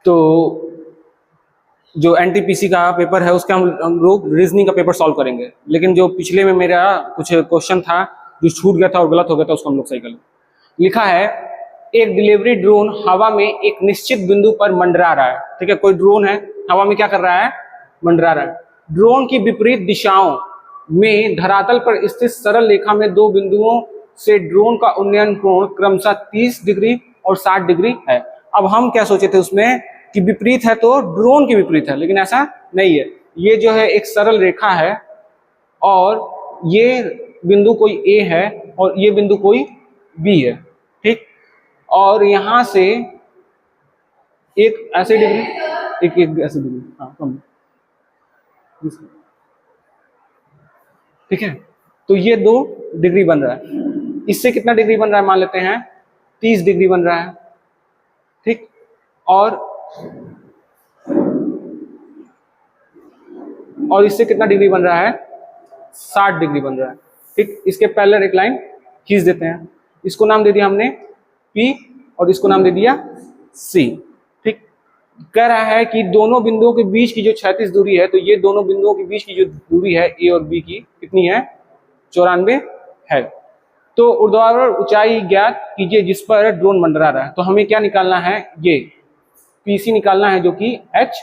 तो जो एनटीपीसी का पेपर है उसका हम लोग रीजनिंग का पेपर सॉल्व करेंगे, लेकिन जो पिछले में मेरा कुछ क्वेश्चन था जो छूट गया था और गलत हो गया था उसको हम लोग सही कर लेंगे। लिखा है एक डिलीवरी ड्रोन हवा में एक निश्चित बिंदु पर मंडरा रहा है। ठीक है, कोई ड्रोन है हवा में क्या कर रहा है, मंडरा रहा है। ड्रोन की विपरीत दिशाओं में धरातल पर स्थित सरल रेखा में दो बिंदुओं से ड्रोन का उन्नयन कोण क्रमशः 30 डिग्री और 60 डिग्री है। अब हम क्या सोचे थे उसमें कि विपरीत है तो ड्रोन की विपरीत है, लेकिन ऐसा नहीं है। ये जो है एक सरल रेखा है और ये बिंदु कोई ए है और ये बिंदु कोई बी है। ठीक, और यहां से एक ऐसे डिग्री एक ऐसे डिग्री, हाँ कम, ठीक है। तो ये 2 डिग्री बन रहा है। इससे कितना डिग्री बन रहा है, मान लेते हैं 30 डिग्री बन रहा है। ठीक, और इससे कितना डिग्री बन रहा है, 60 डिग्री बन रहा है। ठीक, इसके पैरेलल एक लाइन खींच देते हैं। इसको नाम दे दिया हमने P और इसको नाम दे दिया C। ठीक, कह रहा है कि दोनों बिंदुओं के बीच की जो क्षैतिज दूरी है, तो ये दोनों बिंदुओं के बीच की जो दूरी है A और B की कितनी है, 94 है। तो ऊर्ध्वाधर ऊंचाई ज्ञात कीजिए जिस पर ड्रोन मंडरा रहा है। तो हमें क्या निकालना है, ये PC निकालना है जो कि H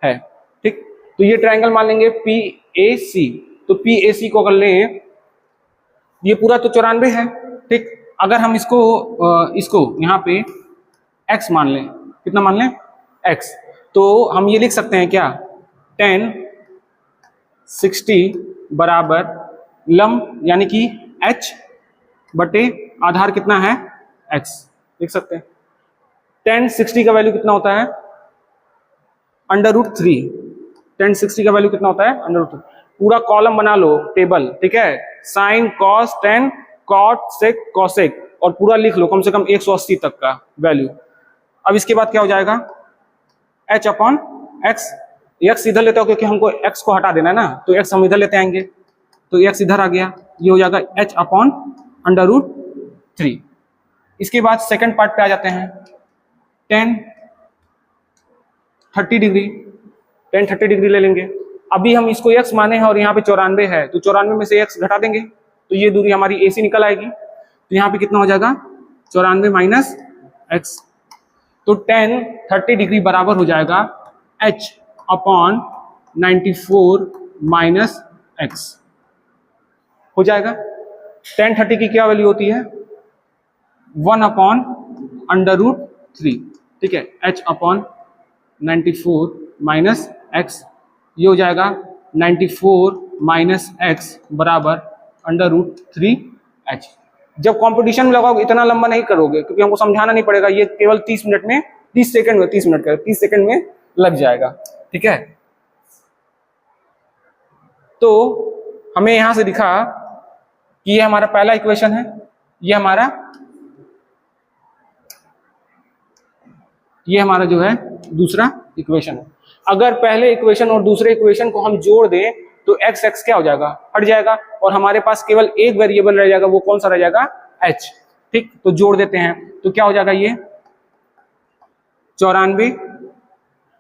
है। ठीक, तो ये ट्रायंगल मान लेंगे PAC। तो PAC को अगर लें, ये पूरा तो 94 है। ठीक, अगर हम इसको यहाँ पे x मान लें, कितना मान लें, x, तो हम ये लिख सकते हैं क्या, 10 60 बराबर लंब यानी कि h बटे आधार कितना है, x, लिख सकते हैं। 10 60 का वैल्यू कितना होता है, √3। 10 60 का वैल्यू कितना होता है, √3। पूरा कॉलम बना लो टेबल, ठीक है, sine cos tan cot sec cosec, और पूरा लिख लो कम से कम 180 तक का वैल्यू। अब इसके बाद क्या हो जाएगा, h अपॉन x। x इधर लेते हो क्योंकि हमको x को हटा देना है ना, तो x हम इधर लेते आएंगे, तो x इधर आ गया, ये हो जाएगा h अपॉन √3। इसके बाद सेकंड पार्ट पे आ जाते हैं। 10 30 डिग्री, 10 30 डिग्री ले लेंगे। अभी हम इसको x माने हैं और यहाँ पे 94 है, तो 94 में से x घटा देंगे तो ये दूरी हमारी AC निकल आएगी। तो यहाँ पे कितना हो जाएगा, 94 माइनस x। तो 10 30 डिग्री बराबर हो जाएगा h अपॉन 94 माइनस x हो जाएगा। 10 30 की क्या वैल्यू होती है, 1 अपॉन √3। ठीक है, h अपॉन 94 माइनस x, ये हो जाएगा 94 माइनस x बराबर √3h। जब कंपटीशन में लगाओगे इतना लंबा नहीं करोगे क्योंकि हमको समझाना नहीं पड़ेगा, ये केवल 30 मिनट में 30 सेकंड में 30 मिनट का 30 सेकंड में लग जाएगा। ठीक है, तो हमें यहां से दिखा कि ये हमारा पहला इक्वेशन है, ये हमारा जो है दूसरा इक्वेशन है। अगर पहले इक्वेशन और दूसरे इक्वेशन को हम जोड़ दें तो x x क्या हो जाएगा, हट जाएगा, और हमारे पास केवल एक वेरिएबल रह जाएगा, वो कौन सा रह जाएगा, h। ठीक, तो जोड़ देते हैं तो क्या हो जाएगा, ये 94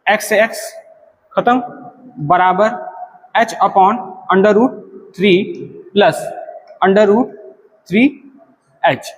x से x खत्म बराबर h अपॉन √3 प्लस √3h।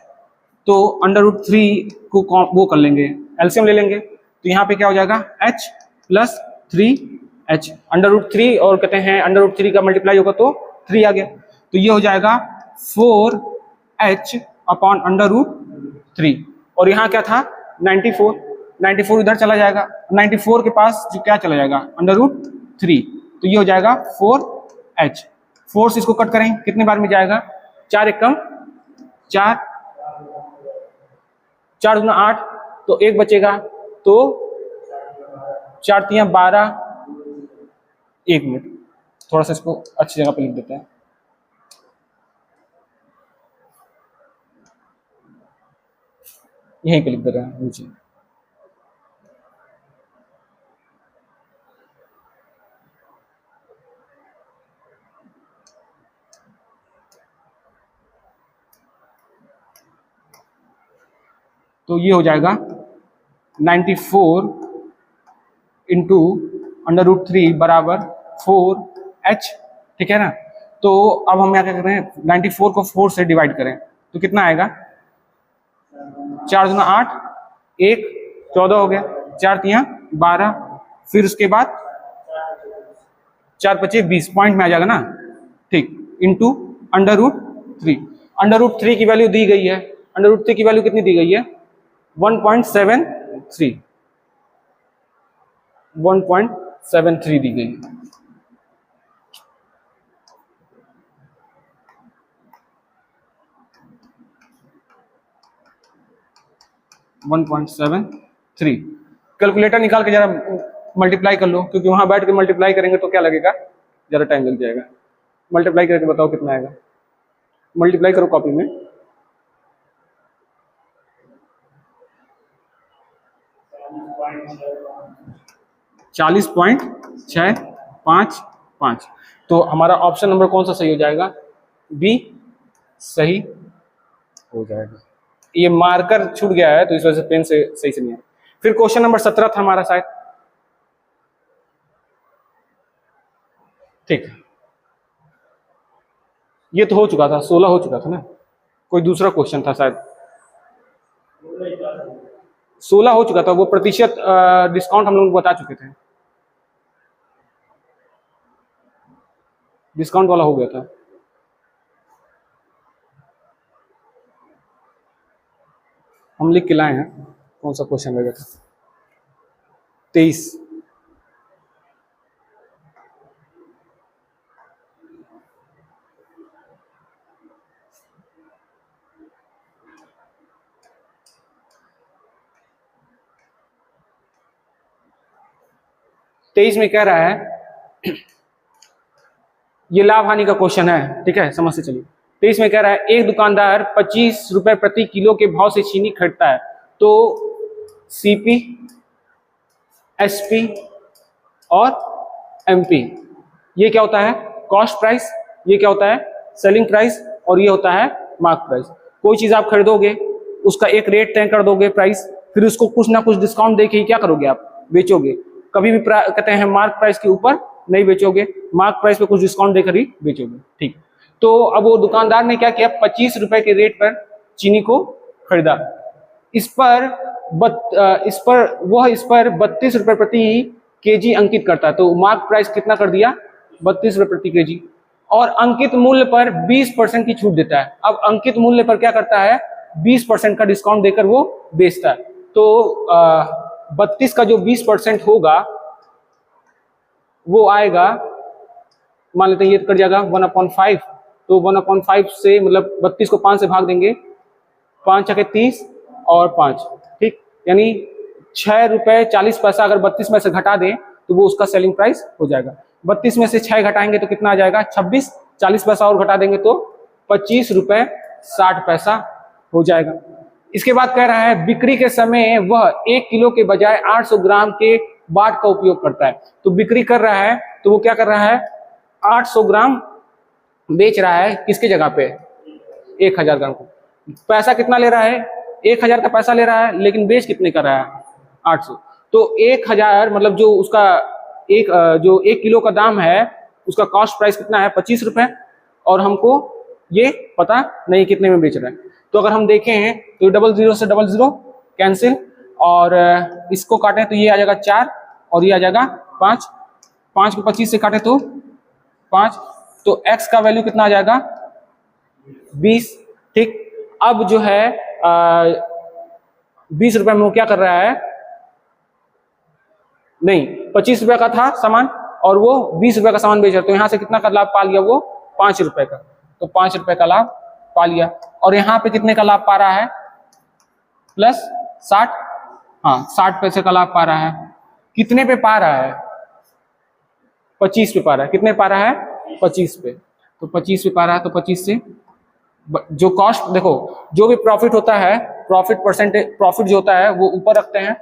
तो √3 को वो कर लेंगे, एलसीएम ले लेंगे, तो यहाँ पे क्या हो जाएगा, h प्लस 3h। √3 और कहते हैं √3 का मल्टीप्लाई होगा तो 3 आ गया, तो ये हो जाएगा 4h अपॉन √3। और यहाँ क्या था, 94 इधर चला जाएगा, 94 के पास जो क्या चला जाएगा, √3, तो ये हो जाएगा 4h। 4 से इसको कट करें कितने बार में जाएगा, 4 एकम 4, 4 दूना 8, तो 1 बचेगा, तो 4 तियां 12। 1 मिनट, थोड़ा सा इसको अच्छी जगह पे लिख देते हैं। यहीं पे लिख दे रहे हैं नीचे। तो ये हो जाएगा 94 इंटू √3 बराबर 4h, ठीक है ना। तो अब हम क्या कर रहे हैं, 94 को 4 से डिवाइड करें तो कितना आएगा, 4 दूना 8, 1 14 हो गया, 4 तिया 12, फिर उसके बाद 4 पचे 20 पॉइंट में आ जाएगा ना, ठीक, इंटू √3। √3 की वैल्यू दी गई है, √3 की वैल्यू कितनी दी गई है, 1.73, 1.73 दी गई है। कैलकुलेटर निकाल के जरा मल्टीप्लाई कर लो, क्योंकि वहां बैठ के मल्टीप्लाई करेंगे तो क्या लगेगा, जरा टाइम लग जाएगा। मल्टीप्लाई करके बताओ कितना आएगा, मल्टीप्लाई करो कॉपी में। चालीस 40.655। तो हमारा ऑप्शन नंबर कौन सा सही हो जाएगा, बी सही हो जाएगा। ये मार्कर छूट गया है तो इस वजह से पेन से सही से नहीं है। फिर क्वेश्चन नंबर 17 था हमारा शायद, ठीक, ये तो हो चुका था, 16 हो चुका था ना, कोई दूसरा क्वेश्चन था शायद, 16 हो चुका था, वो प्रतिशत डिस्काउंट हम लोग बता चुके थे, डिस्काउंट वाला हो गया था। हम लिख के लाए हैं, कौन सा क्वेश्चन रहेगा था, 23। तेईस में कह रहा है, ये लाभ हानि का क्वेश्चन है, ठीक है, समझ से चलिए। 23 में कह रहा है, एक दुकानदार 25 रुपए प्रति किलो के भाव से चीनी खरीदता है, तो सीपी, एसपी और एमपी, ये क्या होता है, कॉस्ट प्राइस, ये क्या होता है, सेलिंग प्राइस, और ये होता है मार्क प्राइस। कोई चीज आप खरीदोगे, उसका एक रेट तय कर दोगे प्राइस, फिर उसको कुछ ना कुछ डिस्काउंट देके क्या करोगे, आप बेचोगे। कभी भी कहते हैं मार्क प्राइस के ऊपर नहीं बेचोगे, मार्क प्राइस पे कुछ डिस्काउंट देकर ही बेचोगे, ठीक। तो अब वो दुकानदार ने क्या किया, 25 रुपए के रेट पर चीनी को खरीदा, इस पर इस पर 32 रुपए प्रति केजी अंकित करता है, तो मार्क प्राइस कितना कर दिया, 32 रुपए प्रति केजी, और अंकित मूल्य पर 20% की छूट देता है। अब अंकित मूल्य पर क्या करता है, 20% का डिस्काउंट देकर वो बेचता है। तो 32 का जो 20% होगा वो आएगा, मान लेते हैं ये कट जाएगा 1/5, तो 1/5 से मतलब 32 को 5 से भाग देंगे, 5 छके 30 और 5, ठीक, यानी 6 रुपए 40 पैसा अगर 32 में से घटा दें तो वो उसका सेलिंग प्राइस हो जाएगा। 32 में से 6 घटाएंगे तो कितना आ जाएगा, 26, 40 पैसा और घटा देंगे तो 25 रुपए 60 पैसा हो जाएगा। इसके बाद कह रहा है, बिक्री के समय वह 1 किलो के बजाय 800 ग्राम के बाट का उपयोग करता है। तो बिक्री कर रहा है तो वो क्या कर रहा है, 800 ग्राम बेच रहा है, किसके जगह पे, 1000 ग्राम को। पैसा कितना ले रहा है, 1000 का पैसा ले रहा है, लेकिन बेच कितने का रहा है, 800। तो 1000 मतलब जो उसका जो 1 किलो का दाम है, उसका कॉस्ट प्राइस कितना है, 25 रुपए, और हमको ये पता नहीं कितने में बेच रहा है। तो अगर हम देखें तो 00 से 00 कैंसिल, और इसको काटें तो ये आ जाएगा 4 और ये आ जाएगा 5, 5 को 25 से काटे तो 5, तो x का वैल्यू कितना आ जाएगा, 20, ठीक। अब जो है 20 रुपए में वो क्या कर रहा है, नहीं 25 रुपए का था सामान और वो 20 रुपए का सामान बेच रहा है, तो यहाँ से कितना का लाभ पा लिया वो, 5 रुपए का, तो 5 रुपए का लाभ पा लिया। और यहाँ पे कितने का लाभ पा रहा है, प्लस 60, हाँ 60 पैसे का लाभ पा रहा है। कितने पे पा रहा है, 25 पे पा रहा है, कितने पा रहा है, 25 पे, तो 25 पे पा रहा है, तो 25 से जो कॉस्ट, देखो जो भी प्रॉफिट होता है, प्रॉफिट परसेंटेज, प्रॉफिट जो होता है वो ऊपर रखते हैं,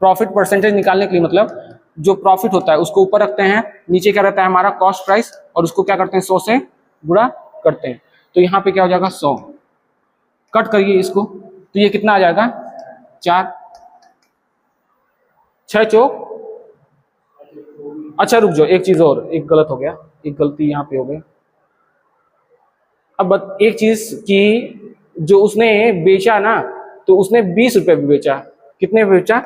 प्रॉफिट परसेंटेज निकालने के लिए, मतलब जो प्रॉफिट होता है उसको ऊपर रखते हैं, नीचे क्या रहता है हमारा कॉस्ट प्राइस, और उसको क्या करते हैं 100 से गुणा करते हैं। तो यहाँ पे क्या हो जाएगा, 100, कट करिए इसको, तो ये कितना आ जाएगा, 4, 6 चौक, अच्छा रुक जाओ, एक चीज और, एक गलत हो गया, एक गलती यहाँ पे हो गई। अब एक चीज की, जो उसने बेचा ना, तो उसने 20 रुपए पे बेचा। कितने पे बेचा?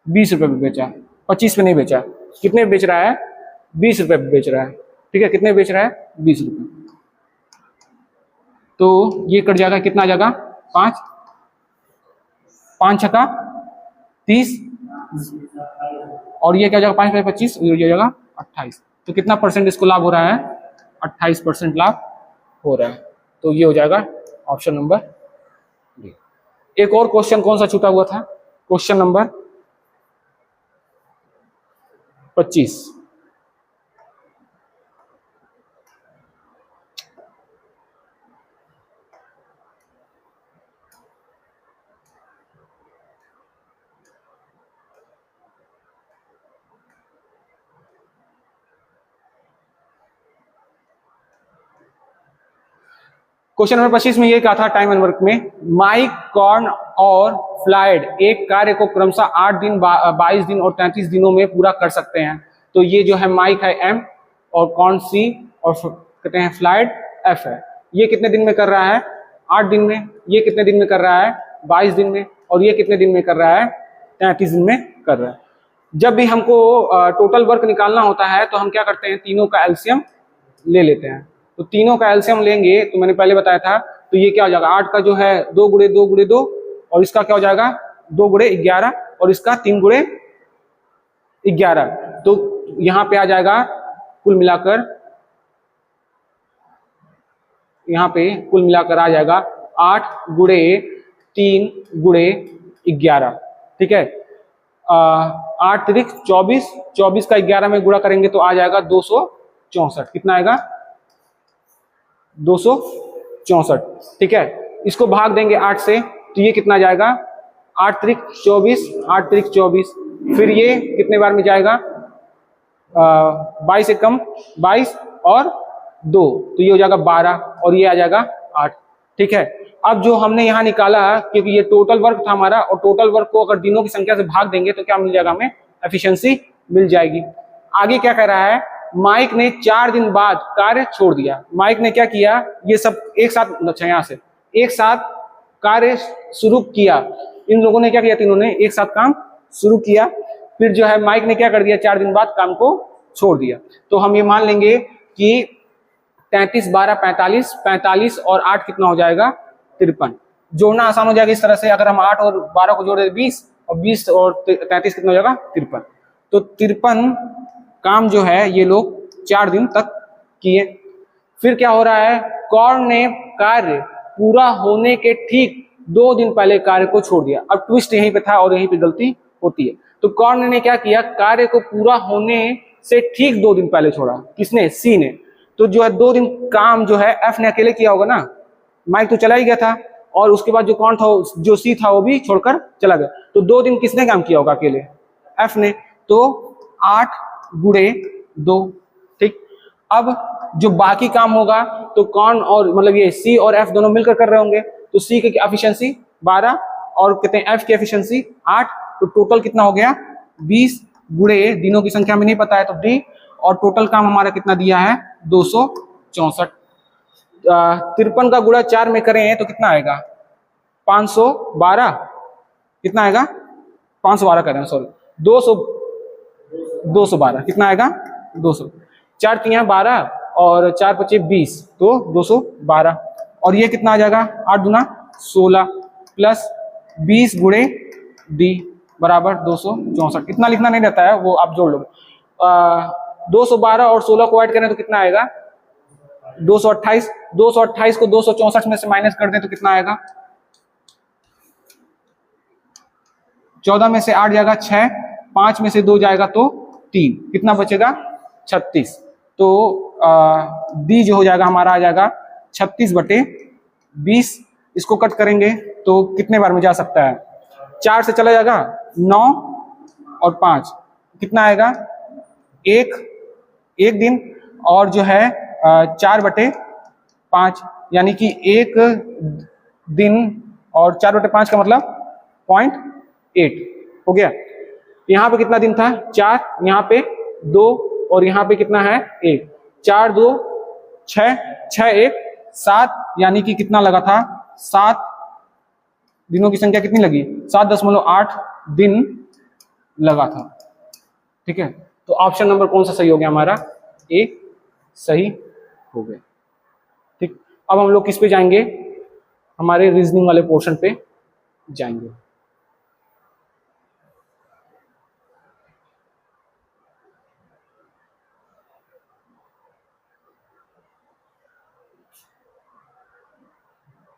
20 रुपए पे बेचा, 25 पे नहीं बेचा। कितने पे बेच रहा है? 20 रुपए पे बेच रहा है। ठीक है, कितने बेच रहा है? 20 रुपए। तो ये कट जाएगा, कितना आ जाएगा? 5, 5 छक्का 30, और ये क्या हो जाएगा? 5 पे 25, ये हो जाएगा 28। तो कितना परसेंट इसको लाभ हो रहा है? 28% लाभ हो रहा है। तो ये हो जाएगा ऑप्शन नंबर डी। एक और क्वेश्चन कौन सा छूटा हुआ था? Question number 25। क्वेश्चन नंबर 25 में ये कहा था टाइम एंड वर्क में, माइक, कॉर्न और फ्लाइड एक कार्य को क्रमशः 8 दिन, 22 दिन और 33 दिनों में पूरा कर सकते हैं। तो ये जो है माइक है M, और कॉर्न C, और कहते हैं फ्लाइड F है। ये कितने दिन में कर रहा है? 8 दिन में। ये कितने दिन में कर रहा है? 22 दिन में। और ये कितने दिन में कर रहा है? 33 दिन में कर रहा है। जब भी हमको टोटल वर्क निकालना होता है तो हम क्या करते हैं? तीनों का एलसीएम ले लेते हैं। तो तीनों का एलसीएम लेंगे तो मैंने पहले बताया था, तो ये क्या हो जाएगा? 8 का जो है 2 गुणे 2 गुणे 2, और इसका क्या हो जाएगा? 2 गुणे 11, और इसका 3 गुणे 11। तो यहाँ पे आ जाएगा कुल मिलाकर, यहाँ पे कुल मिलाकर आ जाएगा 8 गुणे 3 गुणे 11। ठीक है, 8 त्रिक 24, 24 का 11 में गुणा करेंगे तो आ जाएगा 264। कितना आएगा? 264। ठीक है, इसको भाग देंगे 8 से, तो ये कितना जाएगा? 8 त्रिक 24, 8 त्रिक 24। फिर ये कितने बार में जाएगा? 22 से कम 22 और 2, तो ये हो जाएगा 12, और ये आ जाएगा 8। ठीक है, अब जो हमने यहाँ निकाला, क्योंकि ये टोटल वर्क था हमारा, और टोटल वर्क को अगर दिनों की संख्या से भाग देंगे तो क्या मिल जाएगा? हमें एफिशिएंसी मिल जाएगी। आगे क्या कह रहा है? माइक ने 4 दिन बाद कार्य छोड़ दिया। माइक ने क्या किया? ये सब एक साथ, अच्छा यहाँ से एक साथ कार्य शुरू किया। इन लोगों ने क्या किया? तीनों ने एक साथ काम शुरू किया। फिर जो है माइक ने क्या कर दिया? 4 दिन बाद काम को छोड़ दिया। तो हम ये मान लेंगे कि 33, 12, 45, 45 और 8 कितना हो जाएगा? 53। जोड़ना आसान हो जाएगा इस तरह से, अगर हम 8 और 12 को जोड़ दें 20, और 20 और 33 कितना हो जाएगा? 53। तो 53 काम जो है ये लोग 4 दिन तक किए। फिर क्या हो रहा है? कॉर्न ने कार्य पूरा होने के ठीक 2 दिन पहले कार्य को छोड़ दिया। अब ट्विस्ट यहीं पे था और यहीं पे गलती होती है। तो कॉर्न ने क्या किया? कार्य को पूरा होने से ठीक 2 दिन पहले छोड़ा। किसने? सी ने। तो जो है 2 दिन काम जो है एफ ने अकेले किया होगा ना, माइक तो चला ही गया था, और उसके बाद जो कौन था, जो सी था, वो भी छोड़कर चला गया। तो 2 दिन किसने काम किया होगा? अकेले एफ ने। तो 8 गुणे 2। ठीक, अब जो बाकी काम होगा तो कौन, और मतलब ये सी और एफ दोनों मिलकर कर रहे होंगे। तो सी की एफिशिएंसी 12 और कहते हैं एफ की एफिशिएंसी 8। तो टोटल कितना हो गया? 20 गुणे दिनों की संख्या में नहीं पता है तो डी, और टोटल काम हमारा कितना दिया है? 264। 53 का गुणा 4 में करें तो कितना आएगा? 512। कितना आएगा? 512 करें, सॉरी 212 कितना आएगा? 200। 4 तियां 12 और 4 पचे 20, तो 212। और ये कितना आ जाएगा? 8 दूना 16 प्लस 20 गुणे डी बराबर 264। कितना लिखना नहीं रहता है, वो आप जोड़ लो। 212 और 16 को ऐड करें तो कितना आएगा? 228। 228 को 264 में से माइनस कर दें तो कितना आएगा? 14 में से 8 जाएगा 6, 5 में से 2 जाएगा तो 3, कितना बचेगा? 36। तो डी जो हो जाएगा हमारा आ जाएगा 36/20। इसको कट करेंगे तो कितने बार में जा सकता है? 4 से चला जाएगा 9 और 5, कितना आएगा? 1 दिन, और जो है 4/5, यानी कि 1 दिन और 4/5 का मतलब 0.8। हो गया। यहाँ पे कितना दिन था 4, यहाँ पे 2 और यहाँ पे कितना है 1, 4 2 6, 6 1 7, यानी कि कितना लगा था 7 दिनों की संख्या कितनी लगी 7.8 दिन लगा था। ठीक है, तो ऑप्शन नंबर कौन सा सही हो गया हमारा, ए सही हो गया। ठीक, अब हम लोग किस पे जाएंगे, हमारे रीजनिंग वाले पोर्शन पे जाएंगे।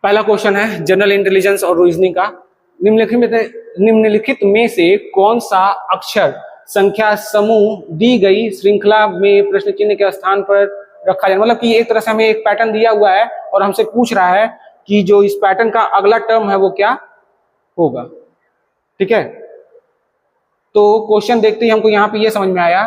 पहला क्वेश्चन है जनरल इंटेलिजेंस और रीजनिंग का। निम्नलिखित में से कौन सा अक्षर संख्या समूह दी गई श्रृंखला में प्रश्न चिन्ह के स्थान पर रखा जाए। मतलब कि एक तरह से हमें एक पैटर्न दिया हुआ है और हमसे पूछ रहा है कि जो इस पैटर्न का अगला टर्म है वो क्या होगा। ठीक है, तो क्वेश्चन देखते ही हमको यहाँ पे ये समझ में आया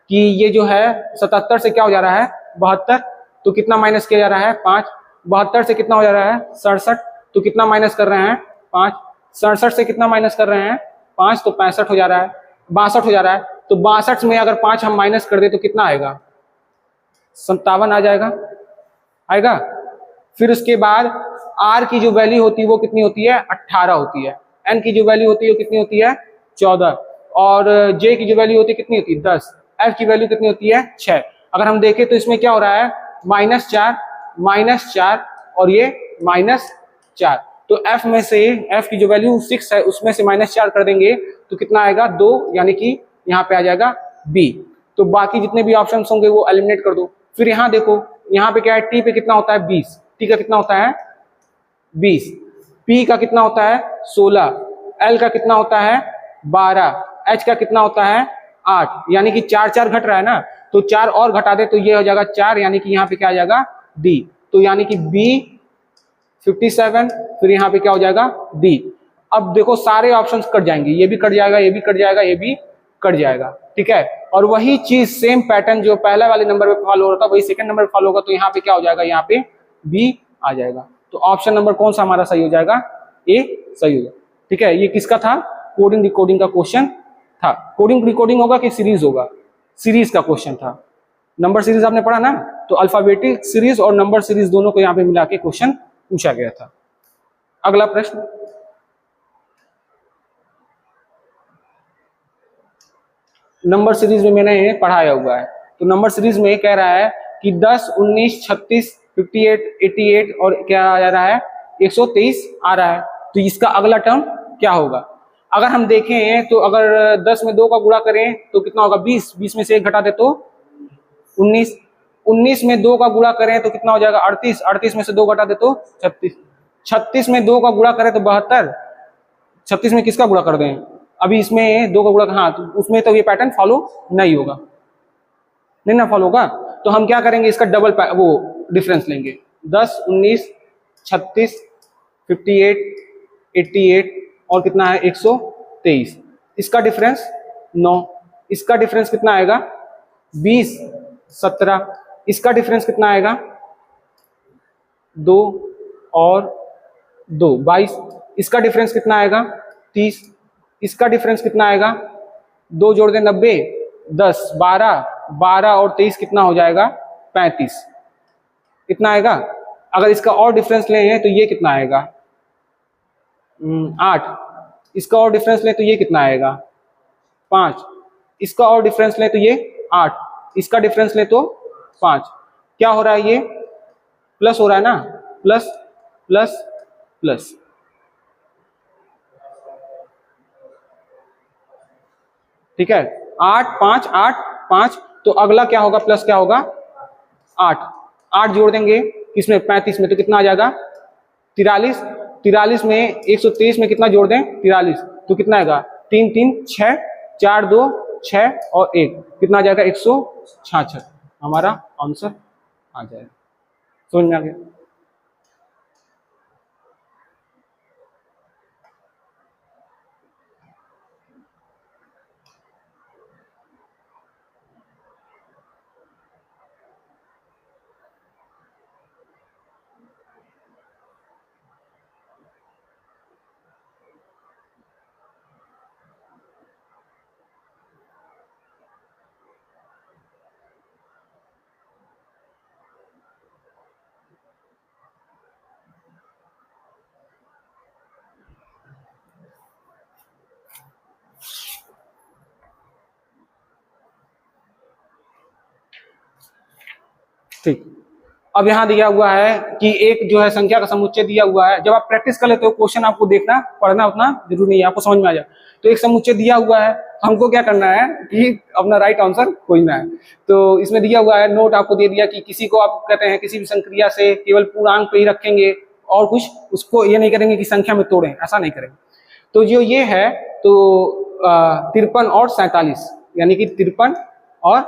कि ये जो है 77 से क्या हो जा रहा है 72, तो कितना माइनस किया जा रहा है 5, 72 से कितना हो जा रहा है 67, तो कितना माइनस कर रहे हैं 5, 67 से कितना माइनस कर रहे हैं 5, तो 65 हो जा रहा है, 62 हो जा रहा है। तो 62 में अगर 5 हम माइनस कर दे तो कितना आएगा 57 आ जाएगा, आएगा। फिर उसके बाद आर की जो वैल्यू होती है वो कितनी होती है 18 होती है, एन की जो वैल्यू होती है वो कितनी होती है 14, और जे की जो वैल्यू होती है कितनी होती है 10, एफ की वैल्यू कितनी होती है 6। अगर हम देखें तो इसमें क्या हो रहा है -4 और ये -4, तो एफ में से एफ की जो वैल्यू 6 है उसमें से -4 कर देंगे तो कितना आएगा 2, यानी कि यहाँ पे आ जाएगा बी। तो बाकी जितने भी ऑप्शन होंगे वो एलिमिनेट कर दो। फिर यहाँ देखो, यहाँ पे क्या है टी पे कितना होता है 20, टी का कितना होता है 20, पी का कितना होता है 16, एल का कितना होता है 12, एच का कितना होता है 8, यानी कि 4 4 घट रहा है ना, तो 4 और घटा दे तो ये हो जाएगा 4, यानी कि यहाँ पे क्या आ जाएगा डी। तो यानी कि बी 57, फिर यहाँ पे क्या हो जाएगा डी। अब देखो सारे ऑप्शंस कट जाएंगे, ये भी कट जाएगा, ये भी कट जाएगा, ये भी कट जाएगा। ठीक है, और वही चीज सेम पैटर्न जो पहले वाले नंबर पे फॉलो हो रहा था वही सेकंड नंबर पे फॉलो होगा, तो यहाँ पे क्या हो जाएगा यहाँ पे बी आ जाएगा। तो ऑप्शन नंबर कौन सा हमारा सही हो जाएगा, ए सही होगा। ठीक है, ये किसका था कोडिंग रिकॉर्डिंग का क्वेश्चन था। कोडिंग रिकॉर्डिंग होगा कि सीरीज होगा, सीरीज का क्वेश्चन था। नंबर सीरीज आपने पढ़ा ना, तो अल्फाबेटिक सीरीज और नंबर सीरीज दोनों को यहाँ पे मिला के क्वेश्चन पूछा गया था। अगला प्रश्न, नंबर सीरीज में मैंने पढ़ाया हुआ है। तो नंबर सीरीज में कह रहा है कि 10 19 36 58 88 और क्या आ जा रहा है 123 आ रहा है, तो इसका अगला टर्म क्या होगा। अगर हम देखें तो अगर 10 में 2 का गुणा करें तो कितना होगा 20, 20 में से 1 घटा दे तो 19, 19 में 2 का गुणा करें तो कितना हो जाएगा 38, 38 में से 2 घटा दे तो 36, 36 में 2 का गुणा करें तो 72, 36 में किसका गुणा कर दें, अभी इसमें 2 का गुणा, हाँ तो उसमें तो ये पैटर्न फॉलो नहीं होगा, नहीं ना फॉलो होगा। तो हम क्या करेंगे इसका डबल वो डिफरेंस लेंगे, 10 19 36 58 88 और कितना है 123, इसका डिफरेंस 9, इसका डिफरेंस कितना आएगा 20 17, इसका डिफरेंस कितना आएगा 2 और 2 22, इसका डिफरेंस कितना आएगा 30, इसका डिफरेंस कितना आएगा 2 जोड़ दें 90, 10 12 12 और 23 कितना हो जाएगा 35, कितना आएगा। अगर इसका और डिफरेंस लें तो ये कितना आएगा 8, इसका और डिफरेंस लें तो ये कितना आएगा 5, इसका और डिफरेंस लें तो ये 8, इसका डिफरेंस लें तो 5, क्या हो रहा है ये प्लस हो रहा है ना, प्लस प्लस प्लस। ठीक है, 8 5 8 5, तो अगला क्या होगा प्लस क्या होगा 8, 8 जोड़ देंगे किसमें 35 में तो कितना आ जाएगा 43, 43 में 123 में कितना जोड़ दें 43, तो कितना आएगा 3 3 6 4 2 6 और 1, कितना आ जाएगा 166, हमारा आंसर आ जाएगा। समझ में आ गया। ठीक। अब यहाँ दिया हुआ है कि एक जो है संख्या का समुच्चय दिया हुआ है। जब आप प्रैक्टिस कर लेते हो क्वेश्चन आपको देखना पढ़ना उतना जरूरी नहीं है, आपको समझ में आ जाए। तो एक समुच्चय दिया हुआ है, हमको क्या करना है कि अपना राइट आंसर खोजना है। तो इसमें दिया हुआ है, नोट आपको दे दिया कि किसी को आप कहते हैं किसी भी संक्रिया से केवल पूर्णांक पे ही रखेंगे और कुछ उसको ये नहीं करेंगे कि संख्या में तोड़ें, ऐसा नहीं करेंगे। तो जो ये है तो 53 और 47 यानी कि 53 और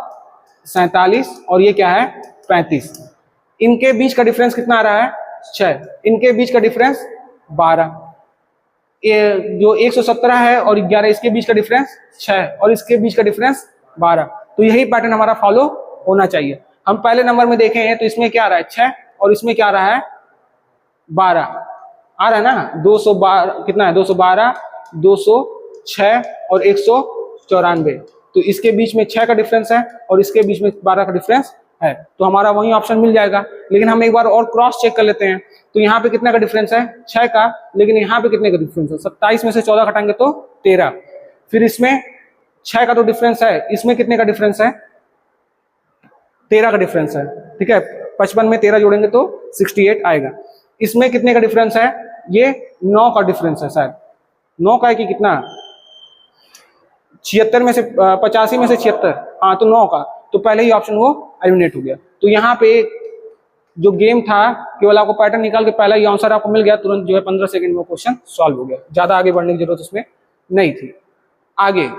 47 और ये क्या है 35, इनके बीच का डिफरेंस कितना आ रहा है 6, इनके बीच का डिफरेंस 12, ये जो 117 है और 11 इसके बीच का डिफरेंस 6 और इसके बीच का डिफरेंस 12। तो यही पैटर्न हमारा फॉलो होना चाहिए। हम पहले नंबर में देखे हैं तो इसमें क्या आ रहा है 6 और इसमें क्या आ रहा है 12 आ रहा है ना। 212 कितना है 212, 206 और 194। तो इसके बीच में 6 का डिफरेंस है और इसके बीच में 12 का डिफरेंस है, तो हमारा वही ऑप्शन मिल जाएगा। लेकिन हम एक बार और क्रॉस चेक कर लेते हैं। तो यहाँ पे कितना का डिफरेंस है 6 का, लेकिन यहाँ पे कितने का डिफरेंस है 27 में से 14 घटाएंगे तो 13। फिर इसमें 6 का तो डिफरेंस है, इसमें कितने का डिफरेंस है 13 का डिफरेंस है, ठीक है। 55 में 13 जोड़ेंगे तो 68 आएगा। इसमें कितने का डिफरेंस है, ये 9 का डिफरेंस है, शायद 9 का है कि कितना 76 में से 85 में से 76, हाँ तो 9 का। तो पहले ही ऑप्शन वो एलिमिनेट हो गया। तो यहाँ पे जो गेम था केवल आपको पैटर्न निकाल के पहला ही आंसर आपको मिल गया, तुरंत जो है 15 सेकंड में क्वेश्चन सॉल्व हो गया, ज्यादा आगे बढ़ने की जरूरत उसमें नहीं थी। आगे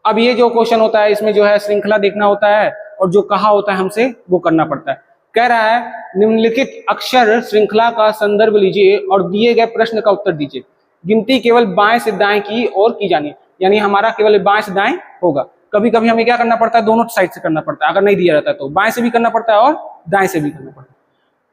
अब ये जो क्वेश्चन होता है इसमें जो है श्रृंखला देखना होता है और जो कहा होता है हमसे वो करना पड़ता है। कह रहा है निम्नलिखित अक्षर श्रृंखला का संदर्भ लीजिए और दिए गए प्रश्न का उत्तर दीजिए। गिनती केवल बाएं से दाएं की ओर की जानी, यानी हमारा केवल बाएं से दाएं होगा। कभी कभी हमें क्या करना पड़ता है दोनों साइड से करना पड़ता है, अगर नहीं दिया रहता है तो बाएं से भी करना पड़ता है और दाएं से भी करना पड़ता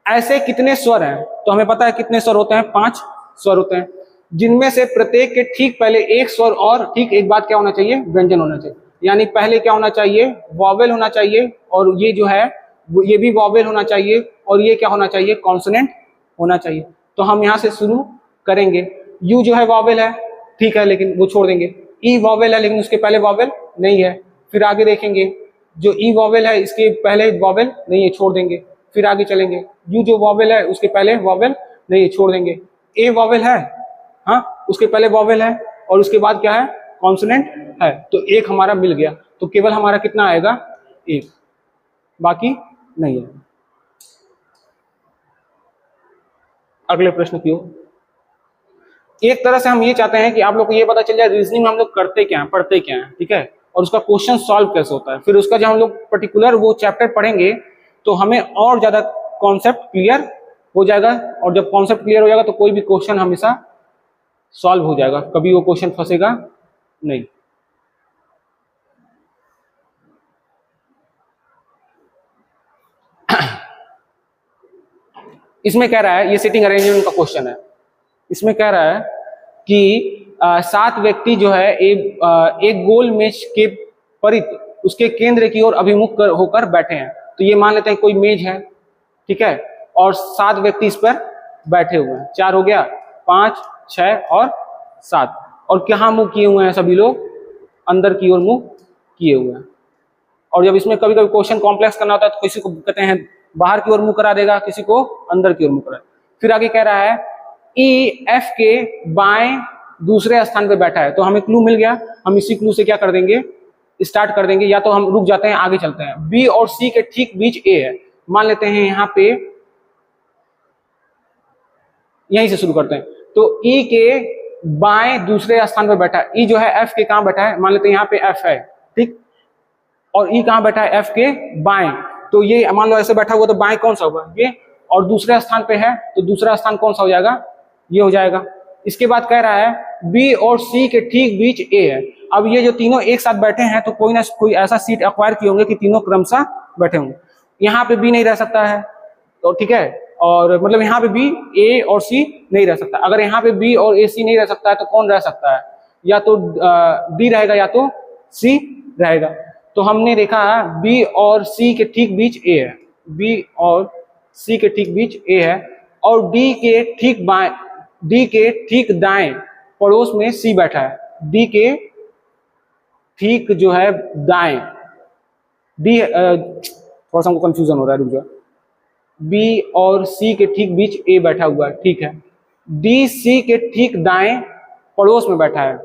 है। ऐसे कितने स्वर हैं, तो हमें पता है कितने स्वर होते हैं 5 स्वर होते हैं, जिनमें से प्रत्येक के ठीक पहले एक स्वर और ठीक एक बात क्या होना चाहिए व्यंजन होना चाहिए। यानी पहले क्या होना चाहिए वॉवेल होना चाहिए और ये जो है ये भी वॉवेल होना चाहिए और ये क्या होना चाहिए कॉन्सोनेंट होना चाहिए। तो हम यहाँ से शुरू करेंगे। यू जो है वॉवेल है, ठीक है, लेकिन वो छोड़ देंगे। ई वॉवेल है लेकिन उसके पहले वॉवेल नहीं है। फिर आगे देखेंगे जो ई वॉवेल है इसके पहले वॉवेल नहीं है, छोड़ देंगे। फिर आगे चलेंगे यू जो वॉवेल है उसके पहले वॉवेल नहीं है, छोड़ देंगे। ए वॉवेल है, हाँ उसके पहले वॉवेल है और उसके बाद क्या है कॉन्सोनेंट है, तो एक हमारा मिल गया। तो केवल हमारा कितना आएगा एक, बाकी नहीं है। अगले प्रश्न की ओर। एक तरह से हम ये चाहते हैं कि आप लोग को ये पता चल जाए रीजनिंग में हम लोग करते क्या हैं पढ़ते क्या हैं, ठीक है, और उसका क्वेश्चन सॉल्व कैसे होता है। फिर उसका जब हम लोग पर्टिकुलर वो चैप्टर पढ़ेंगे तो हमें और ज्यादा कॉन्सेप्ट क्लियर हो जाएगा, और जब कॉन्सेप्ट क्लियर हो जाएगा तो कोई भी क्वेश्चन हमेशा सॉल्व हो जाएगा, कभी वो क्वेश्चन फंसेगा नहीं। इसमें कह रहा है ये सीटिंग अरेंजमेंट का क्वेश्चन है। इसमें कह रहा है कि 7 व्यक्ति जो है एक गोल मेज के परित उसके केंद्र की ओर अभिमुख होकर बैठे हैं। तो ये मान लेते हैं कोई मेज है, ठीक है, और 7 व्यक्ति इस पर बैठे हुए हैं। 4 हो गया, 5, 6 और 7। और कहाँ मुंह किए हुए हैं सभी लोग, अंदर की ओर मुंह किए हुए हैं। और जब इसमें कभी कभी क्वेश्चन कॉम्प्लेक्स करना होता है तो किसी को कहते हैं बाहर की ओर मुंह करा देगा, किसी को अंदर की ओर मुंह करा। फिर आगे कह रहा है ई एफ के बाएं दूसरे स्थान पे बैठा है। तो हमें क्लू मिल गया, हम इसी क्लू से क्या कर देंगे स्टार्ट कर देंगे, या तो हम रुक जाते हैं आगे चलते हैं। बी और सी के ठीक बीच ए है, मान लेते हैं यहाँ पे यहीं से शुरू करते हैं। तो ई के बाएं दूसरे स्थान पर बैठा है। ई जो है एफ के कहाँ बैठा है, मान लेते हैं यहाँ पे एफ है, ठीक, और ई कहाँ बैठा है एफ के बाएं। तो ये मान लो ऐसे बैठा हुआ तो बाएं कौन सा होगा ये, और दूसरे स्थान पे है तो दूसरा स्थान कौन सा हो जाएगा ये हो जाएगा। इसके बाद कह रहा है बी और सी के ठीक बीच ए है। अब ये जो तीनों एक साथ बैठे हैं तो कोई ना कोई ऐसा सीट एक्वायर किए होंगे कि तीनों क्रमशः बैठे होंगे। यहाँ पे बी नहीं रह सकता है, तो ठीक है, और मतलब यहाँ पे बी ए और सी नहीं रह सकता। अगर यहाँ पे बी और ए सी नहीं रह सकता है तो कौन रह सकता है, या तो डी रहेगा या तो सी रहेगा। तो हमने देखा बी और सी के ठीक बीच ए है, बी और सी के ठीक बीच ए है, और डी के ठीक बाएं, डी के ठीक दाएं पड़ोस में सी बैठा है। डी के ठीक जो है दाएं डी थोड़ा सा हमको कंफ्यूजन हो रहा है, रुक जाओ। बी और सी के ठीक बीच ए बैठा हुआ है, ठीक है। डी सी के ठीक दाएं पड़ोस में बैठा है,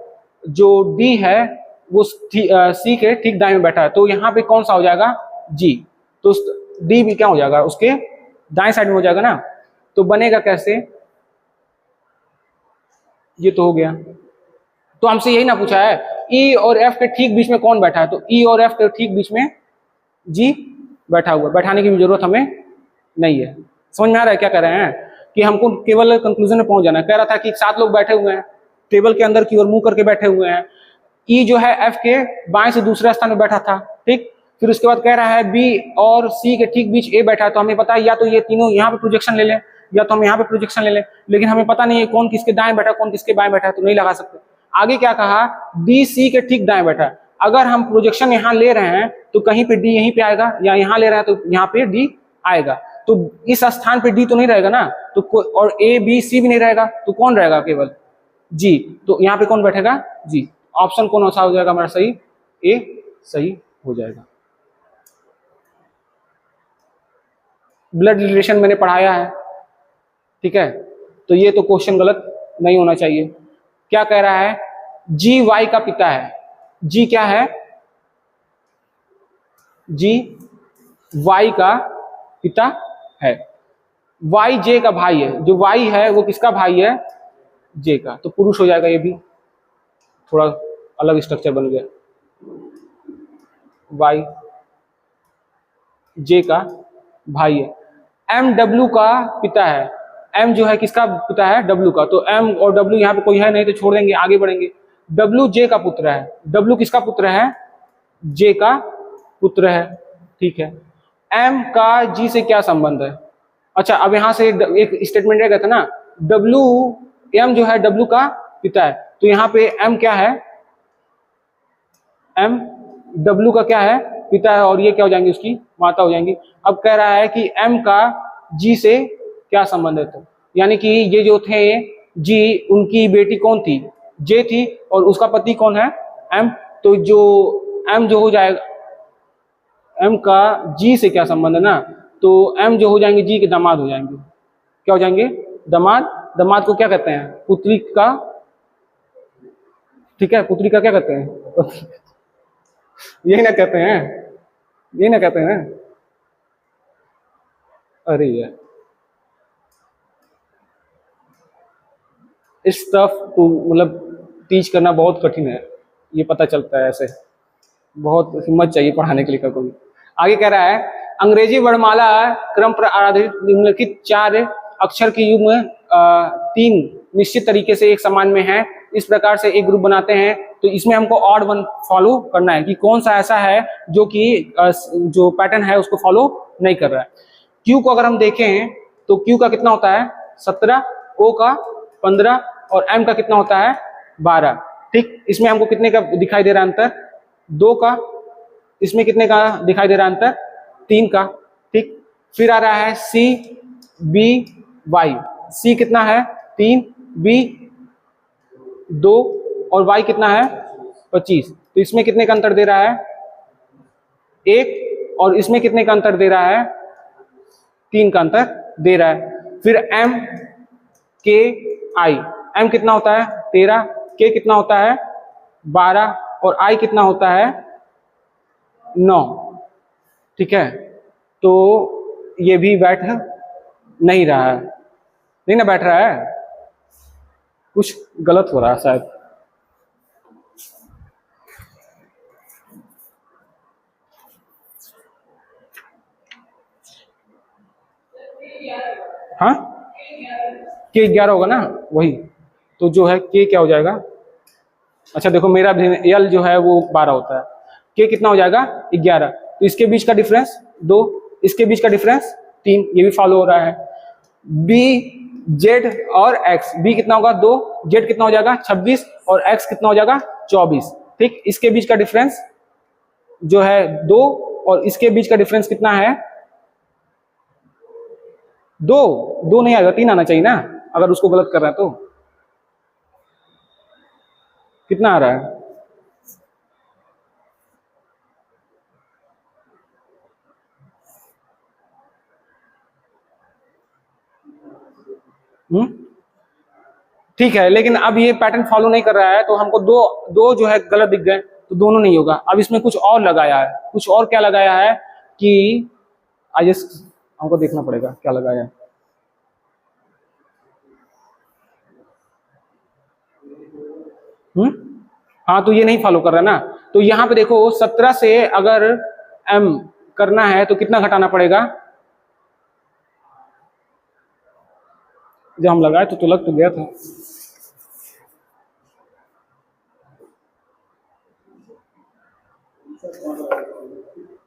जो डी है वो सी के ठीक दाएं में बैठा है, तो यहाँ पे कौन सा हो जाएगा, जी। तो डी भी क्या हो जाएगा, उसके दाएं साइड में हो जाएगा ना। तो बनेगा कैसे, ये तो हो गया। तो हमसे यही ना पूछा है ई और एफ के ठीक बीच में कौन बैठा है, तो ई और एफ के ठीक बीच में जी बैठा हुआ, बैठाने की भी जरूरत हमें नहीं है। समझ में आ रहा है क्या कह रहे हैं, कि हमको केवल कंक्लूजन में पहुंच जाना है। कह रहा था कि 7 लोग बैठे हुए हैं, टेबल के अंदर की ओर मुंह करके बैठे हुए हैं। ई जो है एफ के बाएं से दूसरे स्थान में बैठा था, ठीक। फिर उसके बाद कह रहा है बी और सी के ठीक बीच ए बैठा है, तो हमें पता है या तो ये तीनों यहाँ पे प्रोजेक्शन ले लें या तो हम यहाँ पे प्रोजेक्शन ले लें, लेकिन हमें पता नहीं है कौन किसके दाएं बैठा कौन किसके बाएं बैठा है, तो नहीं लगा सकते। आगे क्या कहा, डी सी के ठीक दाएं बैठा है। अगर हम प्रोजेक्शन यहाँ ले रहे हैं तो कहीं पे डी यहीं पे आएगा, या यहाँ ले रहे हैं तो यहाँ पे डी आएगा, तो इस स्थान पे डी तो नहीं रहेगा ना, तो और ए बी सी भी नहीं रहेगा, तो कौन रहेगा, केवल जी। तो यहाँ पे कौन बैठेगा, जी। ऑप्शन कौन सा हो जाएगा हमारा सही, ए सही हो जाएगा। ब्लड रिलेशन मैंने पढ़ाया है, ठीक है, तो ये तो क्वेश्चन गलत नहीं होना चाहिए। क्या कह रहा है, जी वाई का पिता है, जी क्या है, जी वाई का पिता है, वाई जे का भाई है, जो वाई है वो किसका भाई है, जे का, तो पुरुष हो जाएगा। ये भी थोड़ा अलग स्ट्रक्चर बन गया, वाई जे का भाई है। एम डब्ल्यू का पिता है, एम जो है किसका पिता है, डब्ल्यू का, तो एम और डब्ल्यू यहाँ पे कोई है नहीं तो छोड़ देंगे, आगे बढ़ेंगे। डब्ल्यू जे का पुत्र है, डब्ल्यू किसका पुत्र है, जे का पुत्र है, ठीक है। एम का जी से क्या संबंध है, अच्छा अब यहाँ से एक स्टेटमेंट रह गया था ना, डब्ल्यू एम जो है डब्ल्यू का पिता है, तो यहाँ पे एम क्या है, एम डब्ल्यू का क्या है, पिता है, और ये क्या हो जाएंगी, उसकी माता हो जाएंगी। अब कह रहा है कि एम का जी से क्या संबंध है, तो यानी कि ये जो थे जी, उनकी बेटी कौन थी, जे थी, और उसका पति कौन है, एम। तो जो एम जो हो जाएगा, एम का जी से क्या संबंध है ना, तो एम जो हो जाएंगे जी के दामाद हो जाएंगे, क्या हो जाएंगे, दामाद। दामाद को क्या कहते हैं, पुत्री का, ठीक है, पुत्री का क्या कहते हैं यही ना कहते हैं, यही ना कहते हैं। अरे यार, इस स्टफ को मतलब टीच करना बहुत कठिन है, ये पता चलता है, ऐसे बहुत हिम्मत चाहिए पढ़ाने के लिए कोई। आगे कह रहा है, अंग्रेजी वर्णमाला क्रम पर आधारित निम्नलिखित 4 अक्षर की युग्म 3 निश्चित तरीके से एक समान में है, इस प्रकार से एक ग्रुप बनाते हैं। तो इसमें हमको ऑड वन फॉलो करना है कि कौन सा ऐसा है जो कि जो पैटर्न है उसको फॉलो नहीं कर रहा है। क्यू को अगर हम देखें तो क्यू का कितना होता है 17, ओ का 15 और एम का कितना होता है 12, ठीक। इसमें हमको कितने का दिखाई दे रहा है अंतर, 2 का, इसमें कितने का दिखाई दे रहा है अंतर, 3 का, ठीक। फिर आ रहा है सी बी वाई, सी कितना है 3, बी 2 और वाई कितना है 25, तो इसमें कितने का अंतर दे रहा है 1, और इसमें कितने का अंतर दे रहा है 3 का अंतर दे रहा है। फिर एम के आई, एम कितना होता है 13, के कितना होता है 12 और आई कितना होता है 9, ठीक है। तो ये भी बैठ नहीं रहा है, नहीं ना बैठ रहा है, कुछ गलत हो रहा है शायद। हाँ, के 11 होगा ना, वही तो जो है के क्या हो जाएगा, अच्छा देखो मेरा एल जो है वो 12 होता है, के कितना हो जाएगा 11, तो इसके बीच का डिफरेंस 2, इसके बीच का डिफरेंस 3, ये भी फॉलो हो रहा है। बी जेड और एक्स, बी कितना होगा 2, जेड कितना हो जाएगा 26 और एक्स कितना हो जाएगा 24, ठीक। इसके बीच का डिफरेंस जो है 2 और इसके बीच का डिफरेंस कितना है 2, 2 नहीं आएगा 3 आना चाहिए ना, अगर उसको गलत कर रहा है तो कितना आ रहा है ठीक है, लेकिन अब ये पैटर्न फॉलो नहीं कर रहा है, तो हमको दो दो जो है गलत दिख गए, तो दोनों नहीं होगा। अब इसमें कुछ और लगाया है, कुछ और क्या लगाया है कि आई हमको देखना पड़ेगा क्या लगाया है। हाँ, तो ये नहीं फॉलो कर रहा ना, तो यहाँ पे देखो 17 से अगर m करना है तो कितना घटाना पड़ेगा। जब हम लगाए तो लग तो गया था।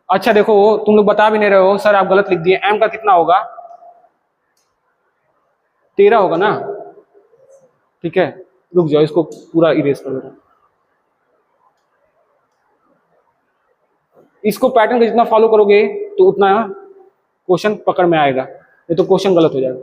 अच्छा देखो, तुम लोग बता भी नहीं रहे हो सर, आप गलत लिख दिए। m का कितना होगा, 13 होगा ना। ठीक है, रुक जाओ, इसको पूरा इरेज कर देना। इसको पैटर्न का जितना फॉलो करोगे तो उतना क्वेश्चन पकड़ में आएगा, नहीं तो क्वेश्चन गलत हो जाएगा।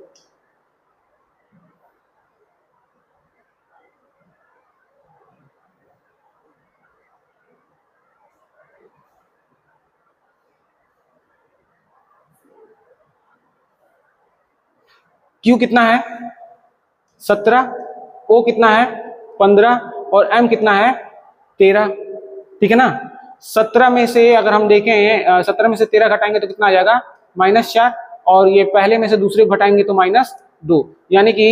Q कितना है 17, O कितना है 15 और M कितना है 13। ठीक है ना। 17 में से अगर हम देखें 17 में से 13 घटाएंगे तो कितना आ जाएगा -4, और ये पहले में से दूसरे घटाएंगे तो -2, यानी कि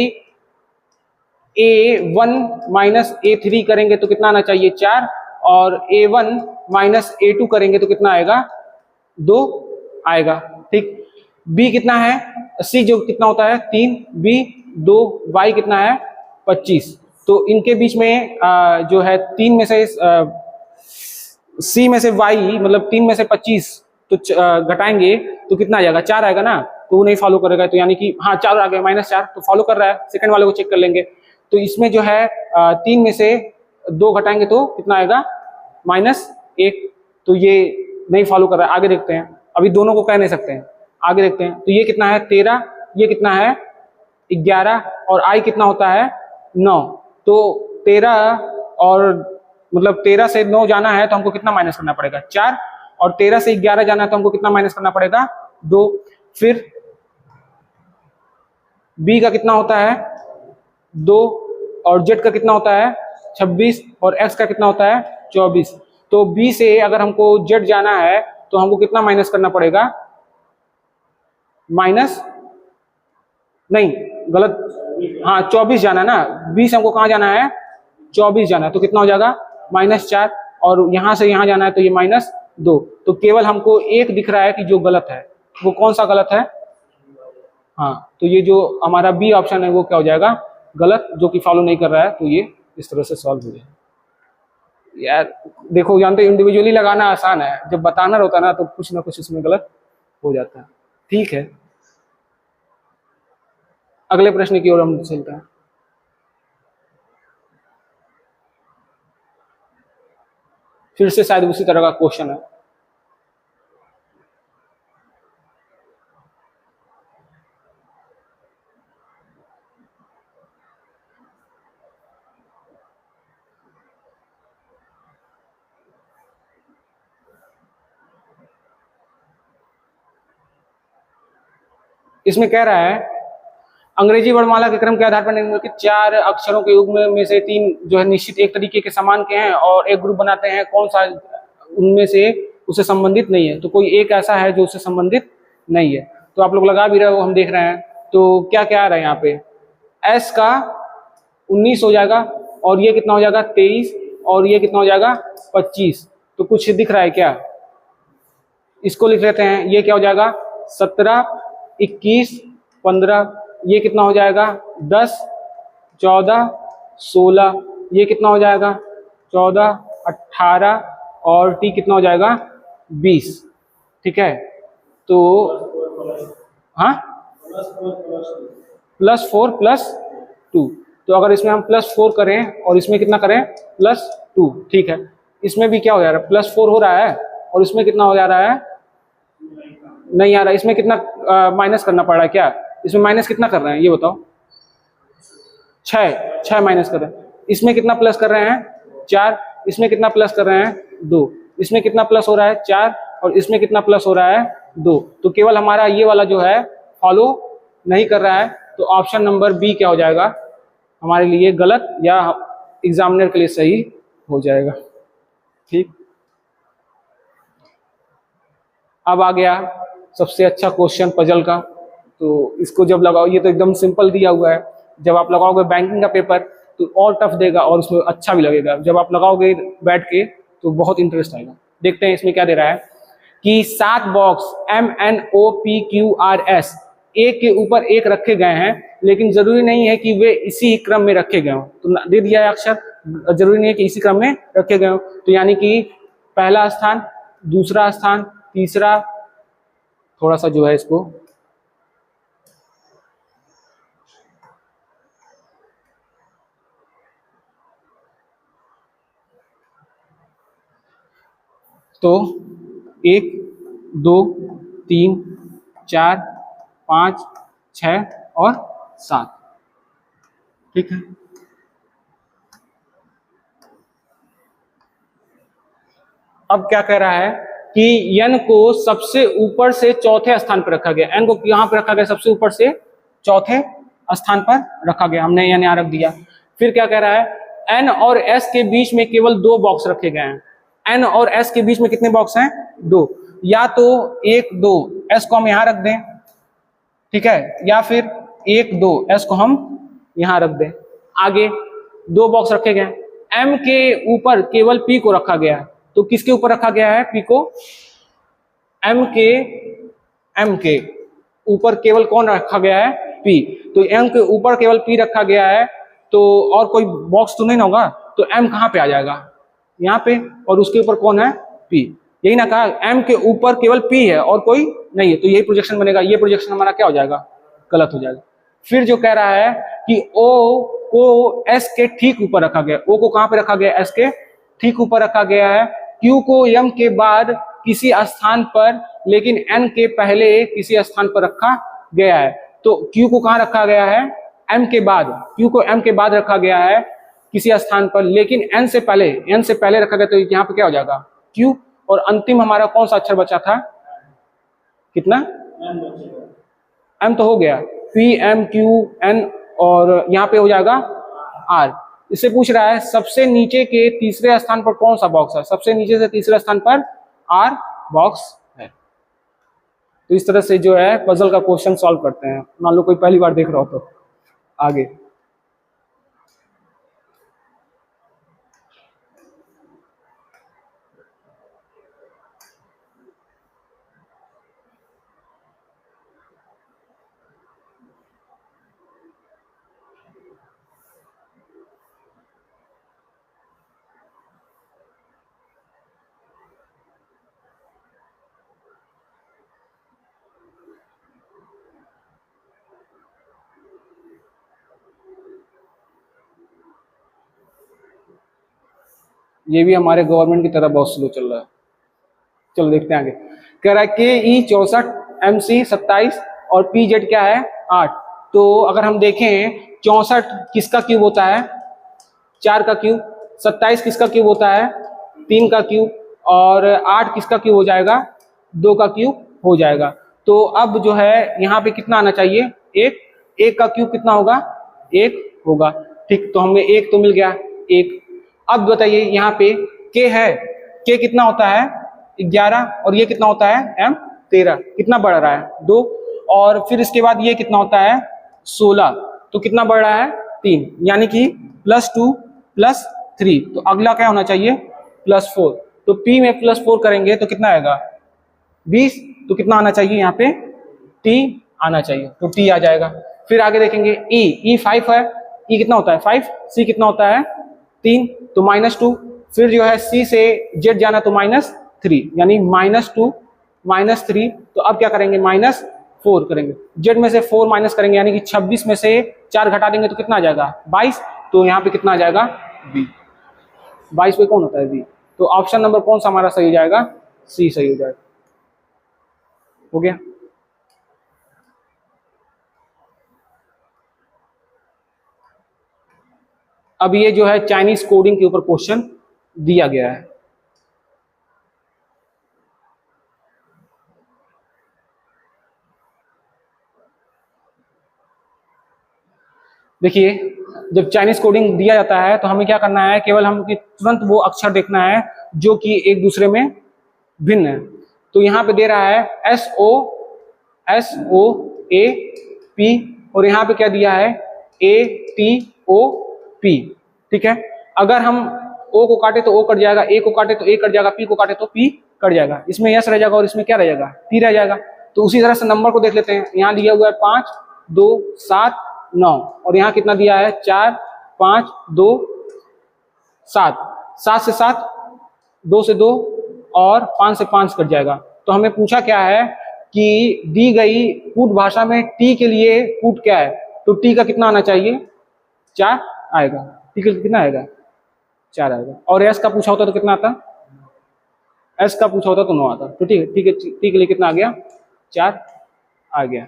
A1 -A3 करेंगे तो कितना आना चाहिए 4, और A1 -A2 करेंगे तो कितना आएगा 2 आएगा। ठीक, B कितना है, C जो कितना होता है 3, B 2, Y कितना है 25। तो इनके बीच में जो है 3 में से C में से Y मतलब 3 में से 25 तो घटाएंगे तो कितना आ जाएगा 4 आएगा ना, तो वो नहीं फॉलो करेगा। तो यानी कि हाँ 4 आ गया, -4 तो फॉलो कर रहा है। सेकंड वाले को चेक कर लेंगे, तो इसमें जो है 3 में से 2 घटाएंगे तो कितना आएगा -1, तो ये नहीं फॉलो कर रहा है। आगे देखते हैं, अभी दोनों को कह नहीं सकते हैं, आगे देखते हैं। तो ये कितना है 13, ये कितना है 11, और I कितना होता है 9। तो 13 और मतलब 13 से 9 जाना है तो हमको कितना माइनस करना पड़ेगा 4, और 13 से 11 जाना है तो हमको कितना माइनस करना पड़ेगा 2। फिर B का कितना होता है 2, और Z का कितना होता है 26, और X का कितना होता है 24। तो B से अगर हमको Z जाना है तो हमको कितना माइनस करना पड़ेगा, माइनस नहीं गलत, हाँ 24 जाना है ना। B से हमको कहाँ जाना है 24 जाना है, तो कितना हो जाएगा -4, और यहाँ से यहाँ जाना है तो ये -2। तो केवल हमको एक दिख रहा है कि जो गलत है, वो कौन सा गलत है, हाँ तो ये जो हमारा बी ऑप्शन है वो क्या हो जाएगा गलत, जो कि फॉलो नहीं कर रहा है। तो ये इस तरह से सॉल्व हो जाएगा। यार देखो, जानते इंडिविजुअली लगाना आसान है, जब बताना होता है ना तो कुछ ना कुछ इसमें गलत हो जाता है। ठीक है, अगले प्रश्न की ओर हम चलते हैं। फिर से शायद उसी तरह का क्वेश्चन है। इसमें कह रहा है अंग्रेजी वर्णमाला के क्रम के आधार पर निम्नलिखित 4 अक्षरों के युग्म में से 3 जो है निश्चित एक तरीके के समान के हैं और एक ग्रुप बनाते हैं, कौन सा उनमें से उससे संबंधित नहीं है। तो कोई एक ऐसा है जो उससे संबंधित नहीं है। तो आप लोग लगा भी रहे हो, हम देख रहे हैं। तो क्या क्या आ रहा है यहाँ पे, एस का 19 हो जाएगा, और ये कितना हो जाएगा 23, और ये कितना हो जाएगा 25। तो कुछ दिख रहा है क्या, इसको लिख लेते हैं। ये क्या हो जाएगा 17, 21, 15, ये कितना हो जाएगा 10, 14, 16, ये कितना हो जाएगा 14, 18, और टी कितना हो जाएगा 20। ठीक है, तो हाँ +4 +2। तो अगर इसमें हम +4 करें और इसमें कितना करें +2, ठीक है। इसमें भी क्या हो जा रहा है +4 हो रहा है, और इसमें कितना हो जा रहा है नहीं आ रहा है। इसमें कितना माइनस करना पड़ रहा है, क्या इसमें माइनस कितना कर रहे हैं ये बताओ, 6 माइनस कर रहे हैं। इसमें कितना प्लस कर रहे हैं 4, इसमें कितना प्लस कर रहे हैं 2, इसमें कितना प्लस हो रहा है 4, और इसमें कितना प्लस हो रहा है 2। तो केवल हमारा ये वाला जो है फॉलो नहीं कर रहा है, तो ऑप्शन नंबर बी क्या हो जाएगा हमारे लिए गलत या एग्जामिनर के लिए सही हो जाएगा। ठीक, अब आ गया सबसे अच्छा क्वेश्चन पजल का। तो इसको जब लगाओ, ये तो एकदम सिंपल दिया हुआ है, जब आप लगाओगे बैंकिंग का पेपर तो और टफ देगा और उसमें अच्छा भी लगेगा। जब आप लगाओगे बैठ के तो बहुत इंटरेस्ट आएगा। देखते हैं इसमें क्या दे रहा है कि 7 बॉक्स MNOPQRS एक के ऊपर एक रखे गए हैं, लेकिन जरूरी नहीं है कि वे इसी क्रम में रखे गए हों। तो दे दिया है अक्षर, जरूरी नहीं है कि इसी क्रम में रखे गए हों। तो यानी कि पहला स्थान, दूसरा स्थान, तीसरा, थोड़ा सा जो है इसको तो 1 2 3 4 5 6 और 7। ठीक है, अब क्या कह रहा है कि n को सबसे ऊपर से चौथे स्थान पर रखा गया। n को यहां पर रखा गया, सबसे ऊपर से चौथे स्थान पर रखा गया, हमने n यहां रख दिया। फिर क्या कह रहा है n और s के बीच में केवल 2 बॉक्स रखे गए हैं। n और s के बीच में कितने बॉक्स हैं? 2। या तो 1 2 s को हम यहां रख दें, ठीक है, या फिर 1 2 s को हम यहां रख दें। आगे 2 बॉक्स रखे गए, m के ऊपर केवल p को रखा गया है। तो किसके ऊपर रखा गया है p को? m के ऊपर केवल कौन रखा गया है? p। तो m के ऊपर केवल p रखा गया है, तो और कोई बॉक्स तो नहीं ना होगा, तो m कहां पे आ जाएगा? यहाँ पे, और उसके ऊपर कौन है? p। यही ना कहा, m के ऊपर केवल p है और कोई नहीं है, तो यही प्रोजेक्शन बनेगा। ये प्रोजेक्शन हमारा क्या हो जाएगा? गलत हो जाएगा। फिर जो कह रहा है कि o को s के ठीक ऊपर रखा गया। o को कहां पे रखा गया? s के ठीक ऊपर रखा गया है। q को m के बाद किसी स्थान पर, लेकिन n के पहले किसी स्थान पर रखा गया है। तो q को कहां रखा गया है? m के बाद। q को m के बाद रखा गया है किसी स्थान पर, लेकिन n से पहले रखा गया। तो यहाँ पे क्या हो जाएगा? q। और अंतिम हमारा कौन सा अक्षर बचा था? कितना? m तो हो गया, p m q n, और यहाँ पे हो जाएगा r। इससे पूछ रहा है सबसे नीचे के तीसरे स्थान पर कौन सा बॉक्स है? सबसे नीचे से तीसरे स्थान पर r बॉक्स है। तो इस तरह से जो है पजल का क्वेश्चन सॉल्व करते हैं। मान लो कोई पहली बार देख रहा हो तो। आगे ये भी हमारे गवर्नमेंट की तरह बहुत स्लो चल रहा है। चलो देखते हैं आगे। कह रहा है के ई 64, MC 27 और PZ क्या है? 8। तो अगर हम देखें 64 किसका क्यूब होता है? 4 का क्यूब। 27 किसका क्यूब होता है? 3 का क्यूब। और 8 किसका क्यूब हो जाएगा? 2 का क्यूब हो जाएगा। तो अब जो है यहाँ पे कितना आना चाहिए? 1। 1 का क्यूब कितना होगा? 1 होगा। ठीक, तो हमें 1 तो मिल गया, 1। अब बताइए यहाँ पे के है, के कितना होता है? 11। और ये कितना होता है? m 13। कितना बढ़ रहा है? 2। और फिर इसके बाद ये कितना होता है? 16। तो कितना बढ़ रहा है? 3। यानी कि +2 +3। तो अगला क्या होना चाहिए? +4। तो p में +4 करेंगे तो कितना आएगा? 20। तो कितना आना चाहिए यहाँ पे? t आना चाहिए, तो t आ जाएगा। फिर आगे देखेंगे e 5 है। e कितना होता है? 5। c कितना होता है? 3। तो -2। फिर जो है c से z जाना तो -3, यानी -2 -3। तो अब क्या करेंगे? -4 करेंगे। z में से 4 माइनस करेंगे, यानी कि 26 में से 4 घटा देंगे तो कितना आ जाएगा? 22। तो यहाँ पे कितना आ जाएगा? b। 22 पे कौन होता है? b। तो ऑप्शन नंबर कौन सा हमारा सही हो जाएगा? c सही हो जाएगा। हो गया। अब ये जो है चाइनीज कोडिंग के ऊपर क्वेश्चन दिया गया है। देखिए जब चाइनीज कोडिंग दिया जाता है तो हमें क्या करना है, केवल हम तुरंत वो अक्षर देखना है जो कि एक दूसरे में भिन्न है। तो यहाँ पे दे रहा है SOAP और यहाँ पे क्या दिया है ATOP। ठीक है, अगर हम O को काटे तो O कट जाएगा, A को काटे तो A कट जाएगा, P को काटे तो P कट जाएगा, इसमें यस रह जाएगा और इसमें क्या रह जाएगा T रह जाएगा। तो उसी तरह से नंबर को देख लेते हैं, यहाँ दिया हुआ है 5 2 7 9 और यहाँ कितना दिया है 4 5 2 7, 7 से 7 2 से 2 और 5 से 5 कट जाएगा। तो हमें पूछा क्या है कि दी गई कूट भाषा में टी के लिए कूट क्या है, तो टी का कितना आना चाहिए 4 आएगा, टी का कितना आएगा 4 आएगा। और एस का पूछा होता तो कितना आता, एस का पूछा होता तो 9 आता। तो ठीक है, ठीक है, टी के लिए कितना आ गया 4 आ गया।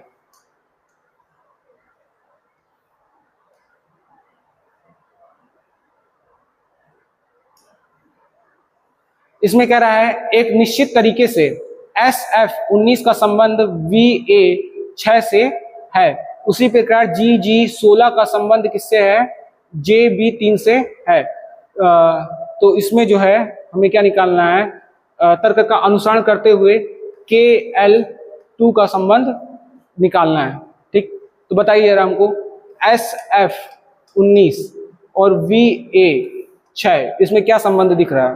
इसमें कह रहा है एक निश्चित तरीके से SF19 का संबंध VA6 से है, उसी प्रकार GG16 का संबंध किससे है JB3 से है। तो इसमें जो है हमें क्या निकालना है, तर्क का अनुसरण करते हुए KL2 का संबंध निकालना है। ठीक, तो बताइए जरा हमको SF19 और VA6 इसमें क्या संबंध दिख रहा है।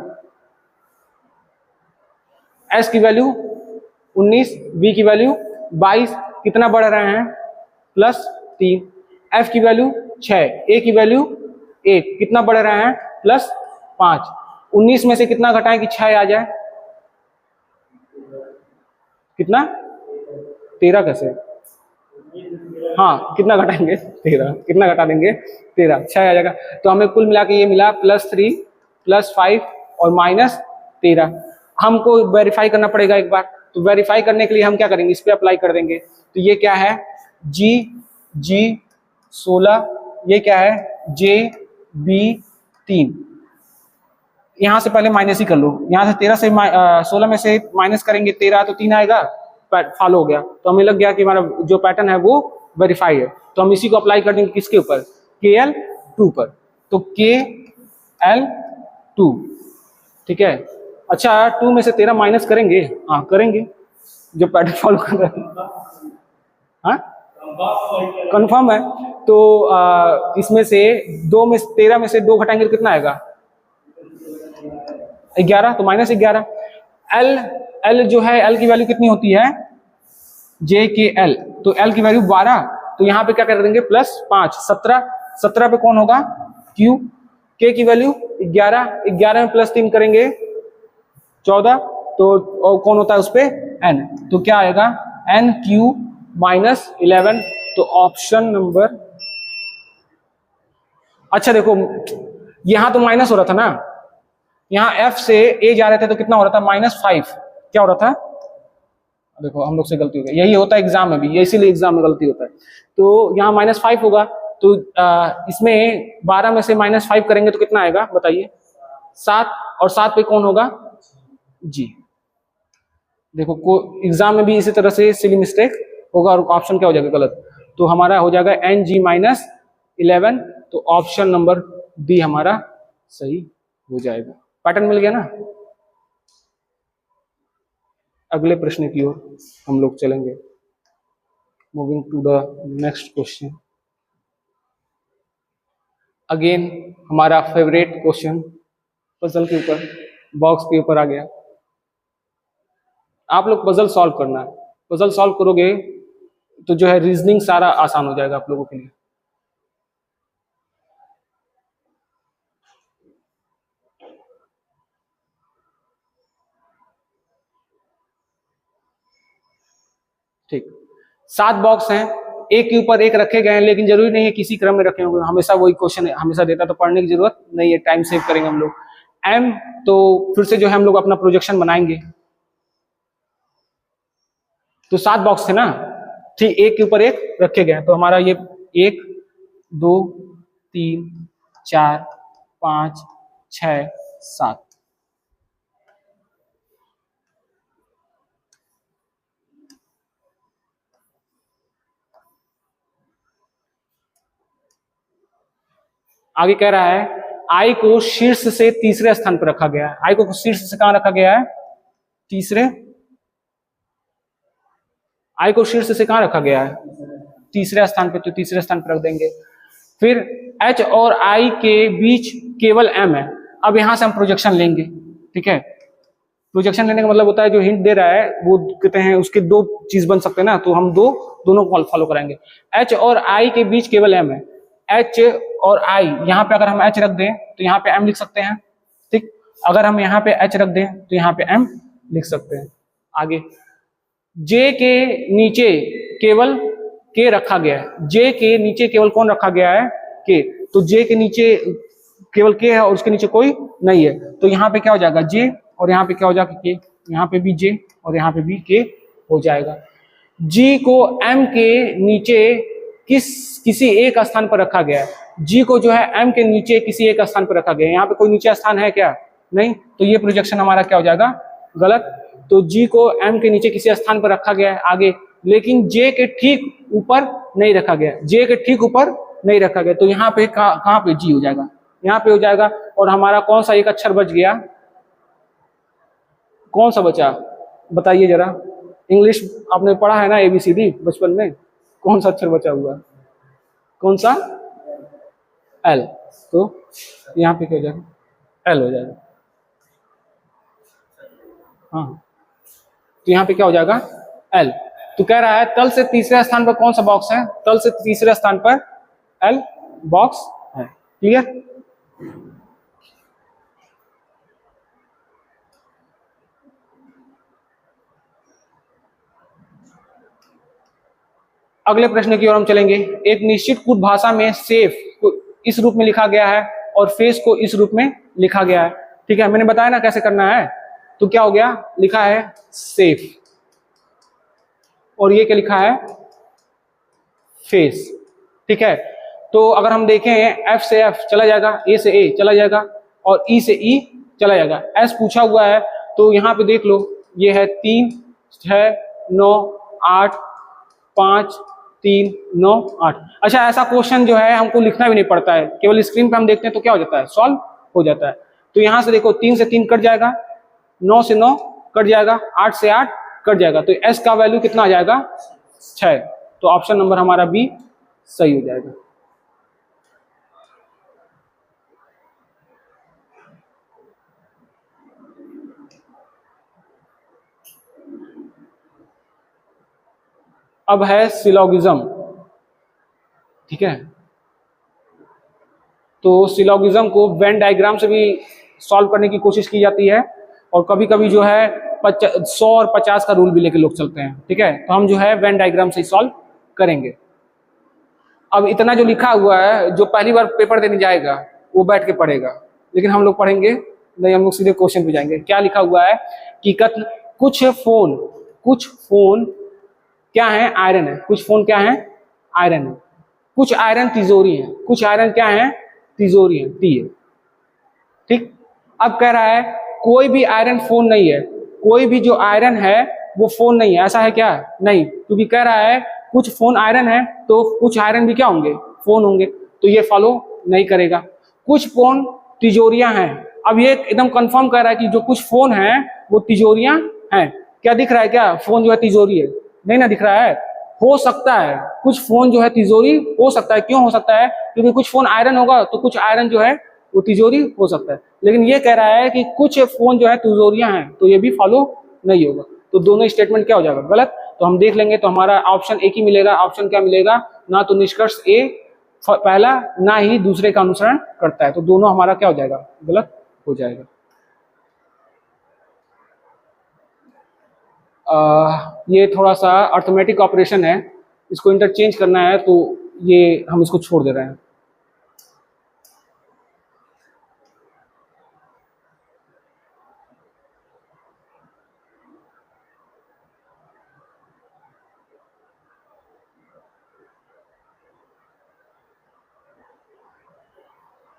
एस की वैल्यू 19, बी की वैल्यू 22, कितना बढ़ रहे हैं +3, एफ की वैल्यू 6, ए की वैल्यू 1, कितना बढ़ रहे हैं +5। 19 में से कितना घटाएं कि 6 आ जाए, कितना 13 कैसे, हाँ कितना घटाएंगे 13, कितना घटा देंगे 13, 6 आ जाएगा। तो हमें कुल मिला के ये मिला +3 +5 और -13। हमको वेरीफाई करना पड़ेगा एक बार, तो वेरीफाई करने के लिए हम क्या करेंगे, इस पे अप्लाई कर देंगे। तो ये क्या है GG16, ये क्या है JB3। यहाँ से पहले माइनस ही कर लो, यहाँ से 13 से 16 में से माइनस करेंगे 13 तो 3 आएगा, फॉलो हो गया। तो हमें लग गया कि हमारा जो पैटर्न है वो वेरीफाई है। तो हम इसी को अप्लाई कर देंगे किसके ऊपर, KL2 पर। तो KL2, ठीक है। अच्छा 2 में से 13 माइनस करेंगे, हाँ करेंगे, जो पैटर्न फॉलो कर रहे हैं, हाँ कंफर्म है। तो इसमें से 2 में 13 में से 2 घटाएंगे तो कितना आएगा 11, तो -11। L जो है L की वैल्यू कितनी होती है JKL, तो L की वैल्यू 12, तो यहाँ पे क्या कर देंगे +5, 17, 17 पे कौन होगा Q, K की वैल्यू 11, 11 में +3 करेंगे 14, तो और कौन होता है उस पे N, तो क्या आएगा NQ -11। तो ऑप्शन नंबर, अच्छा देखो यहां तो माइनस हो रहा था ना, यहाँ F से A जा रहे थे तो कितना हो रहा था -5, क्या हो रहा था, देखो हम लोग से गलती हो गई, यही होता है एग्जाम में भी, ये इसीलिए एग्जाम में गलती होता है। तो यहाँ -5 होगा, तो इसमें 12 में से -5 करेंगे तो कितना आएगा बताइए 7, और 7 पे कौन होगा जी। देखो को एग्जाम में भी इसी तरह से सिली मिस्टेक होगा और ऑप्शन क्या हो जाएगा गलत, तो हमारा हो जाएगा NG -11। तो ऑप्शन नंबर डी हमारा सही हो जाएगा। पैटर्न मिल गया ना। अगले प्रश्न की ओर हम लोग चलेंगे, moving to the next question. Again हमारा फेवरेट क्वेश्चन पजल के ऊपर, बॉक्स के ऊपर आ गया। आप लोग पजल सॉल्व करना है, पजल सॉल्व करोगे तो जो है रीजनिंग सारा आसान हो जाएगा आप लोगों के लिए। ठीक, 7 बॉक्स हैं, एक के ऊपर एक रखे गए हैं, लेकिन जरूरी नहीं है किसी क्रम में रखे होंगे, हमेशा वही क्वेश्चन हमेशा देता, तो पढ़ने की जरूरत नहीं है, टाइम सेव करेंगे हम लोग। M, तो फिर से जो है हम लोग अपना प्रोजेक्शन बनाएंगे। तो 7 बॉक्स थे ना, ठीक, एक के ऊपर एक रखे गए हैं, तो हमारा ये 1 2 3 4 5 6 7। आगे कह रहा है आई को शीर्ष से तीसरे स्थान पर रखा गया है। आई को शीर्ष से कहां रखा गया है? तीसरे। आई को शीर्ष से कहां रखा गया है? तीसरे स्थान पे, तो तीसरे स्थान पर रख देंगे। फिर एच और आई के बीच केवल एम है। अब यहां से हम प्रोजेक्शन लेंगे, ठीक है। प्रोजेक्शन लेने का मतलब होता है जो हिंट दे रहा है वो कहते हैं उसके दो चीज बन सकते हैं ना, तो हम दोनों को फॉलो कराएंगे। एच और आई के बीच केवल एम है। एच और आई, यहाँ पे अगर हम एच रख दें तो यहाँ पे एम लिख सकते हैं, ठीक। अगर हम यहाँ पे एच रख दें तो यहाँ पे एम लिख सकते हैं। आगे जे के नीचे केवल के रखा गया है। जे के नीचे केवल कौन रखा गया है? के। तो जे के नीचे केवल के है और उसके नीचे कोई नहीं है, तो यहाँ पे क्या हो जाएगा? जे, और यहाँ पे क्या हो जाएगा? के। यहाँ पे भी जे और यहाँ पे भी के हो जाएगा। जी को एम के नीचे किसी एक स्थान पर रखा गया है। जी को जो है एम के नीचे किसी एक स्थान पर रखा गया है। यहाँ पे कोई नीचे स्थान है क्या? नहीं, तो ये प्रोजेक्शन हमारा क्या हो जाएगा? गलत। तो जी को एम के नीचे किसी स्थान पर रखा गया है आगे, लेकिन जे के ठीक ऊपर नहीं रखा गया। जे के ठीक ऊपर नहीं रखा गया, तो यहाँ पे कहाँ पे जी हो जाएगा? यहाँ पे हो जाएगा। और हमारा कौन सा एक अक्षर बच गया? कौन सा बचा बताइए जरा। इंग्लिश आपने पढ़ा है ना, ABCD बचपन में, कौन सा अक्षर बचा हुआ? कौन सा? एल। तो यहाँ पे क्या हो जाएगा? एल हो जाएगा। हाँ, तो यहाँ पे क्या हो जाएगा? एल। तो कह रहा है तल से तीसरे स्थान पर कौन सा बॉक्स है? तल से तीसरे स्थान पर एल बॉक्स है। क्लियर? अगले प्रश्न की ओर हम चलेंगे। एक निश्चित कूट भाषा में सेफ को इस रूप में लिखा गया है और फेस को इस रूप में लिखा गया है, ठीक है। मैंने बताया ना कैसे करना है। तो क्या हो गया? लिखा है सेफ और ये क्या लिखा है? फेस, ठीक है। तो अगर हम देखें एफ से एफ चला जाएगा, ए से ए चला जाएगा और ई से ई चला जाएगा। एस पूछा हुआ है तो यहाँ पे देख लो, ये है 3 6 9 8 5 3 9 8। अच्छा, ऐसा क्वेश्चन जो है हमको लिखना भी नहीं पड़ता है, केवल स्क्रीन पे हम देखते हैं तो क्या हो जाता है? सॉल्व हो जाता है। तो यहाँ से देखो 3 से 3 कट जाएगा, 9 से 9 कट जाएगा, 8 से 8 कट जाएगा, तो एस का वैल्यू कितना आ जाएगा? 6। तो ऑप्शन नंबर हमारा बी सही हो जाएगा। अब है सिलोगिज्म, ठीक है। तो सिलोगिज्म को वेन डायग्राम से भी सॉल्व करने की कोशिश की जाती है और कभी कभी जो है 100 और 50 का रूल भी लेके लोग चलते हैं, ठीक है। तो हम जो है वेन डायग्राम से ही सॉल्व करेंगे। अब इतना जो लिखा हुआ है, जो पहली बार पेपर देने जाएगा वो बैठ के पढ़ेगा, लेकिन हम लोग पढ़ेंगे नहीं, हम लोग सीधे क्वेश्चन पे जाएंगे। क्या लिखा हुआ है कि कुछ फोन क्या है? आयरन है। कुछ फोन क्या है? आयरन है। कुछ आयरन तिजोरी है। कुछ आयरन क्या है? तिजोरी है, टी है, ठीक। अब कह रहा है कोई भी आयरन फोन नहीं है। कोई भी जो आयरन है वो फोन नहीं है, ऐसा है क्या? नहीं, क्योंकि कह रहा है कुछ फोन आयरन है तो कुछ आयरन भी क्या होंगे? फोन होंगे, तो ये फॉलो नहीं करेगा। कुछ फोन तिजोरियां हैं। अब ये एकदम कंफर्म कर रहा है कि जो कुछ फोन है वो तिजोरियां हैं। क्या दिख रहा है? क्या फोन जो है तिजोरी है? नहीं ना दिख रहा है। हो सकता है कुछ फोन जो है तिजोरी हो सकता है। क्यों हो सकता है? क्योंकि कुछ फोन आयरन होगा तो कुछ आयरन जो है वो तिजोरी हो सकता है, लेकिन ये कह रहा है कि कुछ फोन जो है तिजोरियां हैं, तो ये भी फॉलो नहीं होगा। तो दोनों स्टेटमेंट क्या हो जाएगा? गलत। तो हम देख लेंगे, तो हमारा ऑप्शन एक ही मिलेगा। ऑप्शन क्या मिलेगा? ना तो निष्कर्ष ए पहला, ना ही दूसरे का अनुसरण करता है, तो दोनों हमारा क्या हो जाएगा? गलत हो जाएगा। ये थोड़ा सा अर्थमेटिक ऑपरेशन है, इसको इंटरचेंज करना है, तो ये हम इसको छोड़ दे रहे हैं।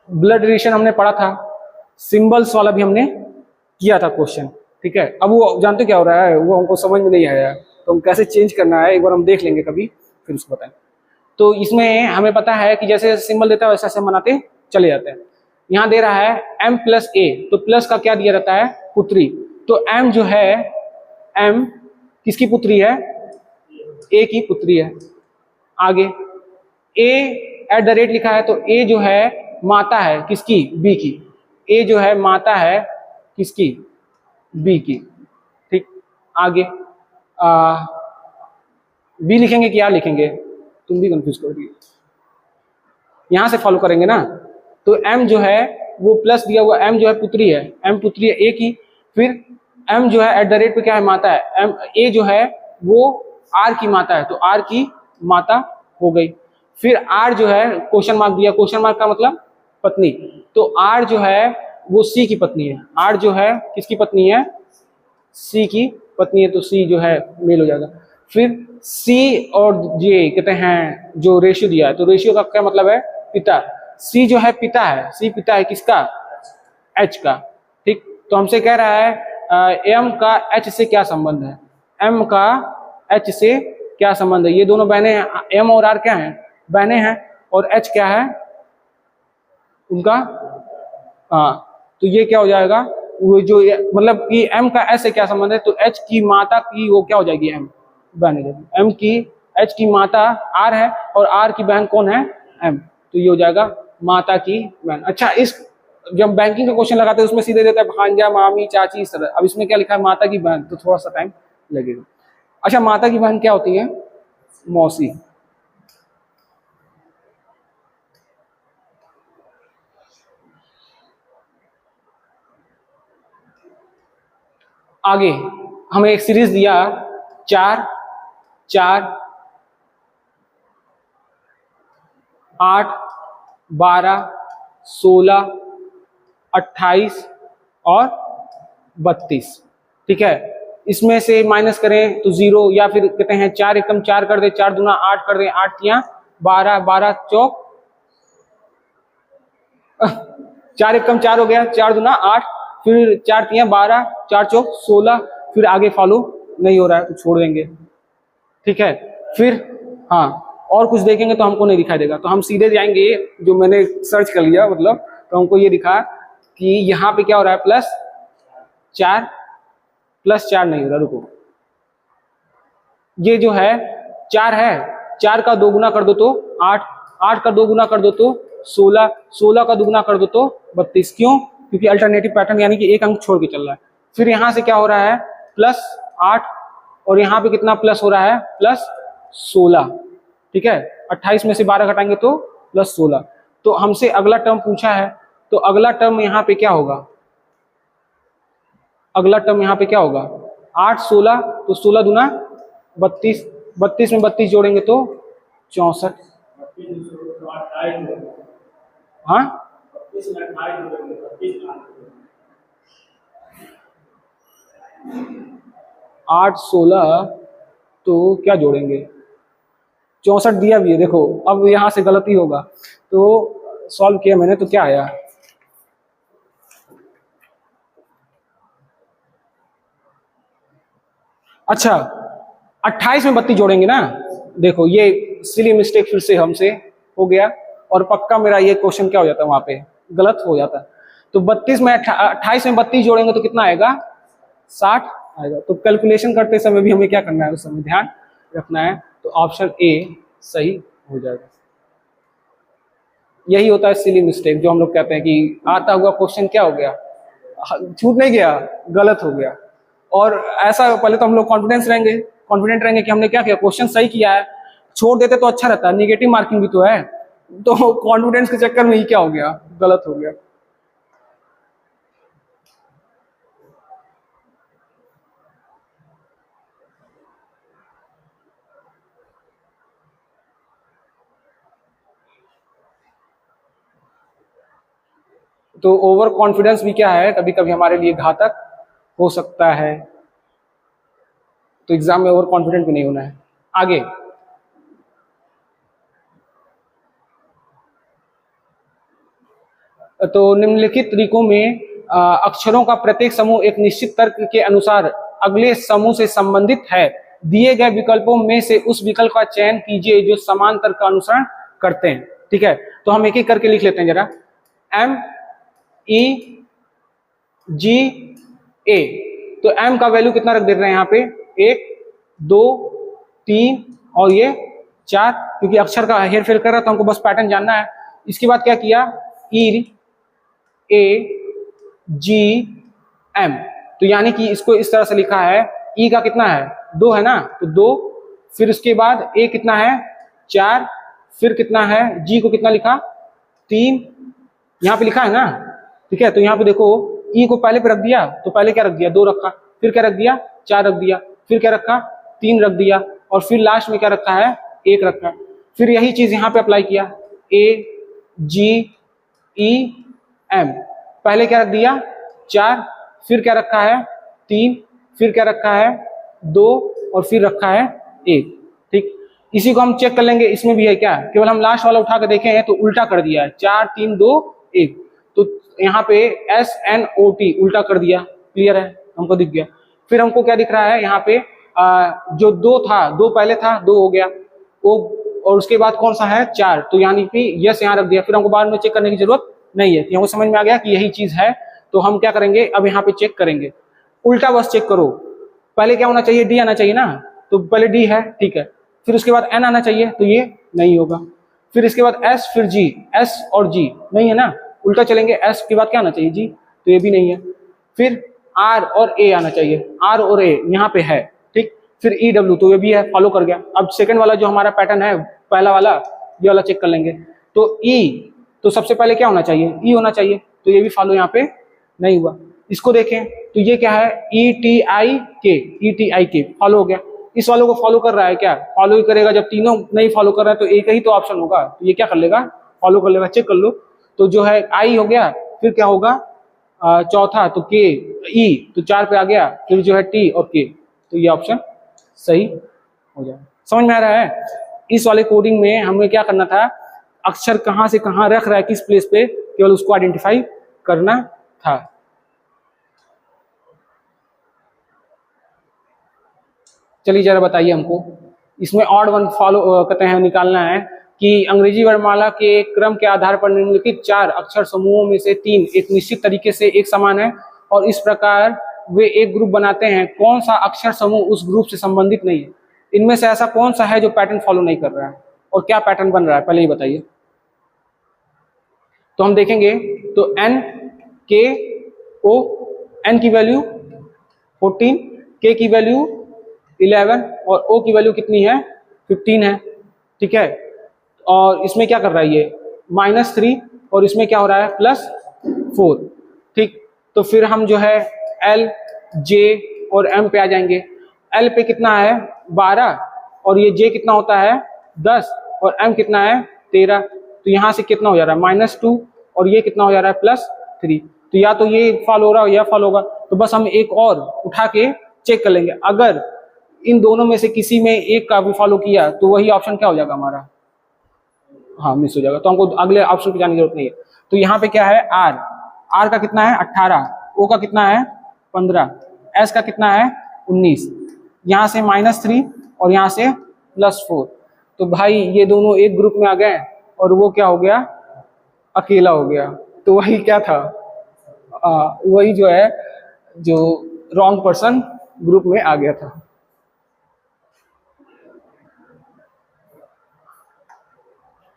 ब्लड रिलेशन हमने पढ़ा था, सिंबल्स वाला भी हमने किया था क्वेश्चन, ठीक है। अब वो जानते क्या हो रहा है, वो हमको समझ में नहीं आया, तो हम कैसे चेंज करना है एक बार हम देख लेंगे कभी, फिर उसको बताएं। तो इसमें हमें पता है कि जैसे सिंबल देता है वैसे ऐसे बनाते चले जाते हैं। यहाँ दे रहा है m प्लस ए, तो प्लस का क्या दिया रहता है, पुत्री। तो m जो है, m किसकी पुत्री है, a की पुत्री है। आगे a एट द रेट लिखा है, तो a जो है माता है किसकी, b की। a जो है माता है किसकी, b की। ठीक, आगे b लिखेंगे कि r लिखेंगे, तुम भी कंफ्यूज कर दिए। यहां से फॉलो करेंगे ना, तो m जो है वो प्लस दिया हुआ, m जो है पुत्री है, m पुत्री है a की। फिर m जो है एट द रेट पे क्या है, माता है। m a जो है वो r की माता है, तो r की माता हो गई। फिर r जो है क्वेश्चन मार्क दिया, क्वेश्चन मार्क का मतलब पत्नी, तो r जो है वो c की पत्नी है। r जो है किसकी पत्नी है, c की पत्नी है, तो c जो है मेल हो जाएगा। फिर c और j कहते हैं जो रेशियो दिया है, तो रेशियो का क्या मतलब है, पिता। c जो है पिता है, c पिता है किसका, h का। ठीक, तो हमसे कह रहा है m का h से क्या संबंध है, m का h से क्या संबंध है। ये दोनों बहनें हैं, m और r क्या हैं, बहनें हैं, और h क्या है उनका, हाँ, तो ये क्या हो जाएगा, वो जो मतलब कि m का h से क्या संबंध है, तो h की माता की वो क्या हो जाएगी, m बहन हो जाएगी। m की, h की माता r है और r की बहन कौन है, m, तो ये हो जाएगा माता की बहन। अच्छा, इस जब बैंकिंग का क्वेश्चन लगाते हैं उसमें सीधे देता है भांजा, मामी, चाची, इस तरह। अब इसमें क्या लिखा है, माता की बहन, तो थोड़ा सा टाइम लगेगा। अच्छा, माता की बहन क्या होती है, मौसी। आगे हमें एक सीरीज दिया 4, 4, 8, 12, 16, 28 और 32। ठीक है, इसमें से माइनस करें तो 0, या फिर कहते हैं 4 एकम 4 कर दे, 4 दूना 8 कर दे, 8 तियां 12, 12 चौक 4 एकम 4 हो गया, 4 दूना 8, फिर 4 तियां 12, 4 चौक 16, फिर आगे फॉलो नहीं हो रहा है तो छोड़ देंगे। ठीक है, फिर हाँ, और कुछ देखेंगे तो हमको नहीं दिखाई देगा, तो हम सीधे जाएंगे, जो मैंने सर्च कर लिया मतलब, तो हमको ये दिखा कि यहाँ पे क्या हो रहा है, +4, +4 नहीं हो रहा, रुको, ये जो है 4 है, 4 का 2 गुना कर दो तो 8, 8 का 2 गुना कर दो तो 16, 16 का 2 गुना कर दो तो 32। क्यों, क्योंकि अल्टरनेटिव पैटर्न, यानी कि एक अंक छोड़ के चल रहा है। फिर यहां से क्या हो रहा है, +8, और यहाँ पे कितना प्लस हो रहा है, +16। ठीक है, 28 में से 12 घटाएंगे तो +16। तो हमसे अगला टर्म पूछा है, तो अगला टर्म यहाँ पे क्या होगा, अगला टर्म यहाँ पे क्या होगा, 8, 16, तो 16 दूना 32, 32 में 32 जोड़ेंगे तो 64। हाँ, 8, 16, तो क्या जोड़ेंगे, 64 दिया भी है। देखो अब यहां से गलती होगा, तो सॉल्व किया मैंने, तो क्या आया, अच्छा 28 में 32 जोड़ेंगे ना। देखो ये सिली मिस्टेक फिर से हमसे हो गया, और पक्का मेरा ये क्वेश्चन क्या हो जाता है, वहां पे गलत हो जाता है। तो 32 में 28 में 32 जोड़ेंगे तो कितना आएगा, 60 आएगा। तो कैलकुलेशन करते समय भी हमें क्या करना है, उस समय ध्यान रखना है। तो ऑप्शन ए सही हो जाएगा। यही होता है सिली मिस्टेक, जो हम लोग कहते हैं कि आता हुआ क्वेश्चन क्या हो गया, छूट नहीं गया, गलत हो गया। और ऐसा पहले तो हम लोग कॉन्फिडेंट रहेंगे कि हमने क्या किया, क्वेश्चन सही किया है। छोड़ देते तो अच्छा रहता है, निगेटिव मार्किंग भी तो है, तो कॉन्फिडेंस के चक्कर में ही क्या हो गया, गलत हो गया। तो ओवर कॉन्फिडेंस भी क्या है, कभी कभी हमारे लिए घातक हो सकता है। तो एग्जाम में ओवर कॉन्फिडेंट भी नहीं होना है। आगे तो निम्नलिखित तरीकों में अक्षरों का प्रत्येक समूह एक निश्चित तर्क के अनुसार अगले समूह से संबंधित है। दिए गए विकल्पों में से उस विकल्प का चयन कीजिए जो समान तर्क का अनुसरण करते हैं। ठीक है, तो हम एक एक करके लिख लेते हैं जरा। M E G A। तो M का वैल्यू कितना रख दे रहे हैं यहाँ पे, 1 2 3 और ये 4, क्योंकि अक्षर का हेर फेर कर रहा था, हमको बस पैटर्न जानना है। इसके बाद क्या किया, E A G M, तो यानी कि इसको इस तरह से लिखा है, E का कितना है 2 है ना, तो 2, फिर उसके बाद A कितना है 4, फिर कितना है G को कितना लिखा 3, यहाँ पे लिखा है ना, ठीक है। तो यहाँ पे देखो E को पहले पे रख दिया, तो पहले क्या रख दिया 2 रखा, फिर क्या रख दिया 4 रख दिया, फिर क्या रखा 3 रख दिया, और फिर लास्ट में क्या रखा है 1 रखा। फिर यही चीज यहाँ पे अप्लाई किया, A G E M, पहले क्या रख दिया 4, फिर क्या रखा है 3, फिर क्या रखा है 2 और फिर रखा है 1, ठीक। इसी को हम चेक कर लेंगे, इसमें भी है क्या, केवल हम लास्ट वाला उठा कर देखे हैं तो उल्टा कर दिया है, 4 3 2 1, तो यहाँ पे SNOT उल्टा कर दिया, क्लियर है, हमको दिख गया। फिर हमको क्या दिख रहा है यहाँ पे, जो 2 था, 2 पहले था 2 हो गया वो, और उसके बाद कौन सा है 4, तो यानी कि यस यहाँ रख दिया, फिर हमको बाद में चेक करने की जरूरत नहीं है, हमको समझ में आ गया कि यही चीज है। तो हम क्या करेंगे, अब यहाँ पे चेक करेंगे, उल्टा बस चेक करो, पहले क्या होना चाहिए डी आना चाहिए ना, तो पहले डी है, ठीक है, फिर उसके बाद एन आना चाहिए, तो ये नहीं होगा, फिर इसके बाद एस, फिर जी, एस और जी नहीं है ना, उल्टा चलेंगे, एस के बाद क्या आना चाहिए जी, तो ये भी नहीं है, फिर आर और ए आना चाहिए, आर और ए यहाँ पे है, ठीक, फिर ई डब्ल्यू, तो ये भी है, फॉलो कर गया। अब सेकंड वाला जो हमारा पैटर्न है, पहला वाला, ये वाला चेक कर लेंगे, तो ई, तो सबसे पहले क्या होना चाहिए ई होना चाहिए, तो ये भी फॉलो यहाँ पे नहीं हुआ। इसको देखें तो ये क्या है ETIK, फॉलो हो गया। इस वालों को फॉलो कर रहा है क्या, फॉलो ही करेगा, जब तीनों नहीं फॉलो कर रहा है तो एक ही तो ऑप्शन होगा, तो ये क्या कर लेगा फॉलो कर लेगा, चेक कर लो। तो जो है आई हो गया, फिर क्या होगा चौथा तो के ई, तो 4 पे आ गया, फिर जो है टी और के, तो ये ऑप्शन सही हो जाएगा। समझ में आ रहा है। इस वाले कोडिंग में हमें क्या करना था, अक्षर कहां से कहां रख रहा है, किस प्लेस पे, केवल उसको आइडेंटिफाई करना था। चलिए जरा बताइए हमको, इसमें ऑड वन फॉलो कहते हैं निकालना है कि अंग्रेजी वर्णमाला के क्रम के आधार पर निम्नलिखित 4 अक्षर समूहों में से 3 एक निश्चित तरीके से एक समान है और इस प्रकार वे एक ग्रुप बनाते हैं, कौन सा अक्षर समूह उस ग्रुप से संबंधित नहीं है, इनमें से ऐसा कौन सा है जो पैटर्न फॉलो नहीं कर रहा है, और क्या पैटर्न बन रहा है पहले ही बताइए। तो हम देखेंगे, तो N K O, N की वैल्यू 14, K की वैल्यू 11 और O की वैल्यू कितनी है 15 है, ठीक है। और इसमें क्या कर रहा है ये -3 और इसमें क्या हो रहा है +4, ठीक। तो फिर हम जो है L J और M पे आ जाएंगे। L पे कितना है 12 और ये J कितना होता है 10 और M कितना है 13, तो यहाँ से कितना हो जा रहा है -2 और ये कितना हो जा रहा है +3, तो या तो ये फॉलो हो रहा है या फॉलो होगा। तो बस हम एक और उठा के चेक कर लेंगे, अगर इन दोनों में से किसी में एक का भी फॉलो किया तो वही ऑप्शन क्या हो जाएगा हमारा, हाँ मिस हो जाएगा, तो हमको अगले ऑप्शन पे जाने की जरूरत नहीं है। तो यहाँ पे क्या है R का कितना है 18, O का कितना है 15, S का कितना है 19, यहाँ से -3 और यहाँ से +4, तो भाई ये दोनों एक ग्रुप में आ गए और वो क्या हो गया अकेला हो गया, तो वही क्या था वही जो है जो रॉन्ग पर्सन ग्रुप में आ गया था।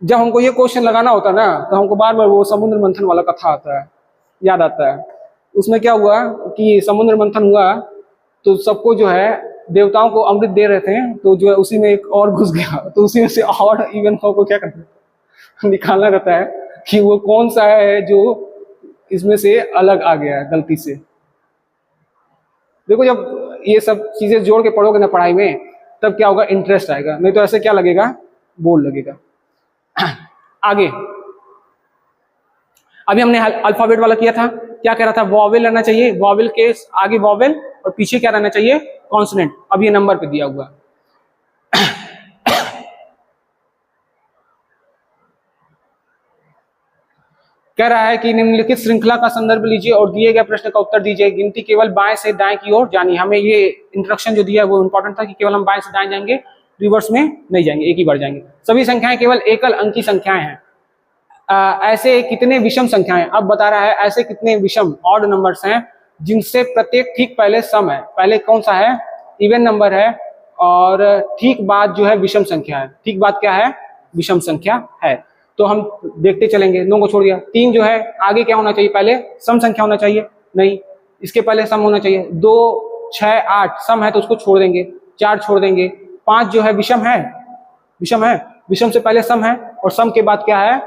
जब हमको ये क्वेश्चन लगाना होता है ना, तो हमको बार बार वो समुद्र मंथन वाला कथा आता है, याद आता है। उसमें क्या हुआ कि समुद्र मंथन हुआ तो सबको जो है देवताओं को अमृत दे रहे थे, तो जो है उसी में एक और घुस गया, तो उसी में से और इवन को क्या करते हैं निकालना रहता है कि वो कौन सा है जो इसमें से अलग आ गया है गलती से। देखो जब ये सब चीजें जोड़ के पढ़ोगे ना पढ़ाई में, तब क्या होगा इंटरेस्ट आएगा, नहीं तो ऐसे क्या लगेगा बोर लगेगा। आगे अभी हमने अल्फाबेट वाला किया था, क्या कह रहा था वॉवेल रहना चाहिए, वॉवेल के आगे वॉवेल और पीछे क्या रहना चाहिए कॉन्सोनेंट। अब ये नंबर पे दिया हुआ कह रहा है कि निम्नलिखित श्रृंखला का संदर्भ लीजिए और दिए गए प्रश्न का उत्तर दीजिए, गिनती केवल बाएं से दाएं की ओर जानी। हमें ये इंस्ट्रक्शन जो दिया है वो इंपॉर्टेंट था कि केवल हम बाएं से दाएं जाएंगे, रिवर्स में नहीं जाएंगे, एक ही बार जाएंगे। सभी संख्याएं केवल एकल अंकी संख्याएं हैं। ऐसे कितने विषम संख्याएं, अब बता रहा है ऐसे कितने विषम ऑड नंबर्स हैं जिनसे प्रत्येक ठीक पहले सम है, पहले कौन सा है, इवन नंबर है, और ठीक बाद जो है विषम संख्या है, ठीक बाद क्या है, विषम संख्या है। तो हम देखते चलेंगे, 9 को छोड़ दिया, 3 जो है आगे क्या होना चाहिए, पहले सम संख्या होना चाहिए, नहीं, इसके पहले सम होना चाहिए, 2 6 8 सम है तो उसको छोड़ देंगे, 4 छोड़ देंगे, 5 जो है विषम है, विषम है, विषम से पहले सम है और सम के बाद क्या है,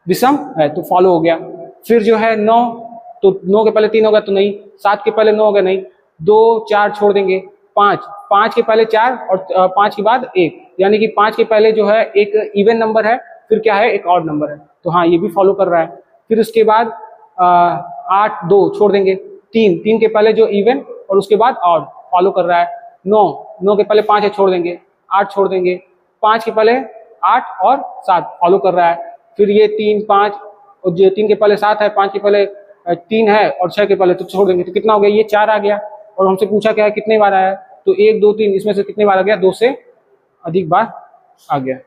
विषम है, तो फॉलो हो गया। फिर जो है 9, तो 9 के पहले 3 होगा तो नहीं, 7 के पहले 9 होगा नहीं, 2 4 छोड़ देंगे, 5 के पहले 4 और 5 के बाद 1, यानी कि 5 के पहले जो है एक इवन नंबर है, फिर क्या है, एक ऑड नंबर है, तो हाँ ये भी फॉलो कर रहा है। फिर उसके बाद 8 2 छोड़ देंगे, 3 के पहले जो इवन और उसके बाद ऑड, फॉलो कर रहा है। 9 के पहले 5 है, छोड़ देंगे, 8 छोड़ देंगे, 5 के पहले 8 और 7 फॉलो कर रहा है। फिर ये 3 5 और जो 3 के पहले 7 है, 5 के पहले 3 है और 6 के पहले तो छोड़ देंगे, तो कितना हो गया, ये 4 आ गया। और हमसे पूछा क्या है कितने बार आया है, तो 1 2 3 इसमें से कितने बार आ गया, 2 से अधिक बार आ गया।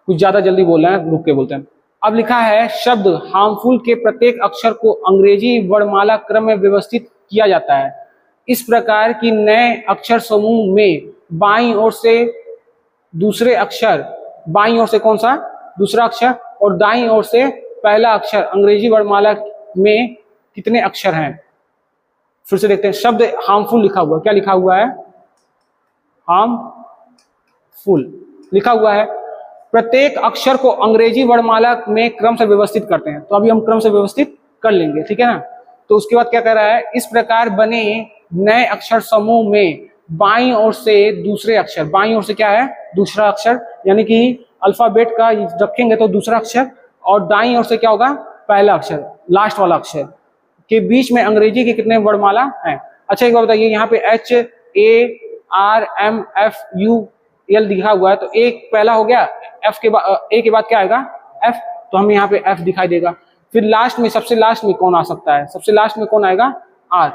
कुछ ज्यादा जल्दी बोल रहे हैं, रुक के बोलते हैं। अब लिखा है शब्द हार्मफुल के प्रत्येक अक्षर को अंग्रेजी वर्णमाला क्रम में व्यवस्थित किया जाता है। इस प्रकार की नए अक्षर समूह में बाईं ओर से दूसरे अक्षर, बाईं ओर से कौन सा, दूसरा अक्षर, और दाईं ओर से पहला अक्षर अंग्रेजी वर्णमाला में कितने अक्षर हैं। फिर से देखते हैं, शब्द हार्मफुल लिखा हुआ, क्या लिखा हुआ है, हार्मफुल लिखा हुआ है। प्रत्येक अक्षर को अंग्रेजी वर्णमाला में क्रम से व्यवस्थित करते हैं, तो अभी हम क्रम से व्यवस्थित कर लेंगे, ठीक है ना। तो उसके बाद क्या कह रहा है, इस प्रकार बने नए अक्षर समूह में बाईं ओर से दूसरे अक्षर, बाईं ओर से क्या है, दूसरा अक्षर, यानी कि अल्फाबेट का रखेंगे तो दूसरा अक्षर, और दाईं ओर से क्या होगा, पहला अक्षर, लास्ट वाला अक्षर के बीच में अंग्रेजी की कितने वर्णमाला हैं। अच्छा एक बात बताइए, यहाँ पे HARMFUL लिखा हुआ है, तो एक पहला हो गया, एफ के बाद, ए के बाद क्या आएगा, एफ, तो हमें यहाँ पे एफ दिखाई देगा। फिर लास्ट में, सबसे लास्ट में कौन आ सकता है, सबसे लास्ट में कौन आएगा, आर,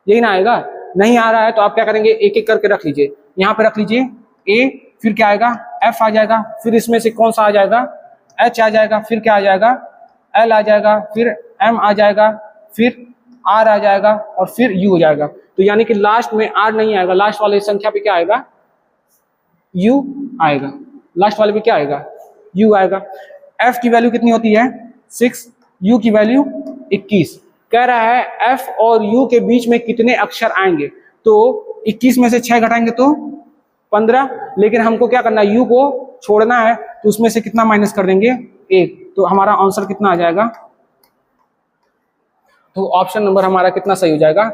यही ना आएगा। नहीं आ रहा है तो आप क्या करेंगे, एक एक करके रख लीजिए, यहाँ पे रख लीजिए ए, फिर क्या आएगा, एफ आ जाएगा, फिर इसमें से कौन सा आ जाएगा, एच आ जाएगा, फिर क्या आ जाएगा, एल आ जाएगा, फिर एम आ जाएगा, फिर आर आ जाएगा, और फिर यू हो जाएगा। तो यानी कि लास्ट में आर नहीं आएगा, लास्ट वाले संख्या पे क्या आएगा, यू आएगा, लास्ट वाले पे क्या आएगा, यू आएगा। एफ की वैल्यू कितनी होती है, 6, यू की वैल्यू 21। कह रहा है एफ और यू के बीच में कितने अक्षर आएंगे, तो 21 में से 6 घटाएंगे तो 15, लेकिन हमको क्या करना है, यू को छोड़ना है, तो उसमें से कितना माइनस कर देंगे, 1, तो हमारा आंसर कितना आ जाएगा, तो ऑप्शन नंबर हमारा कितना सही हो जाएगा।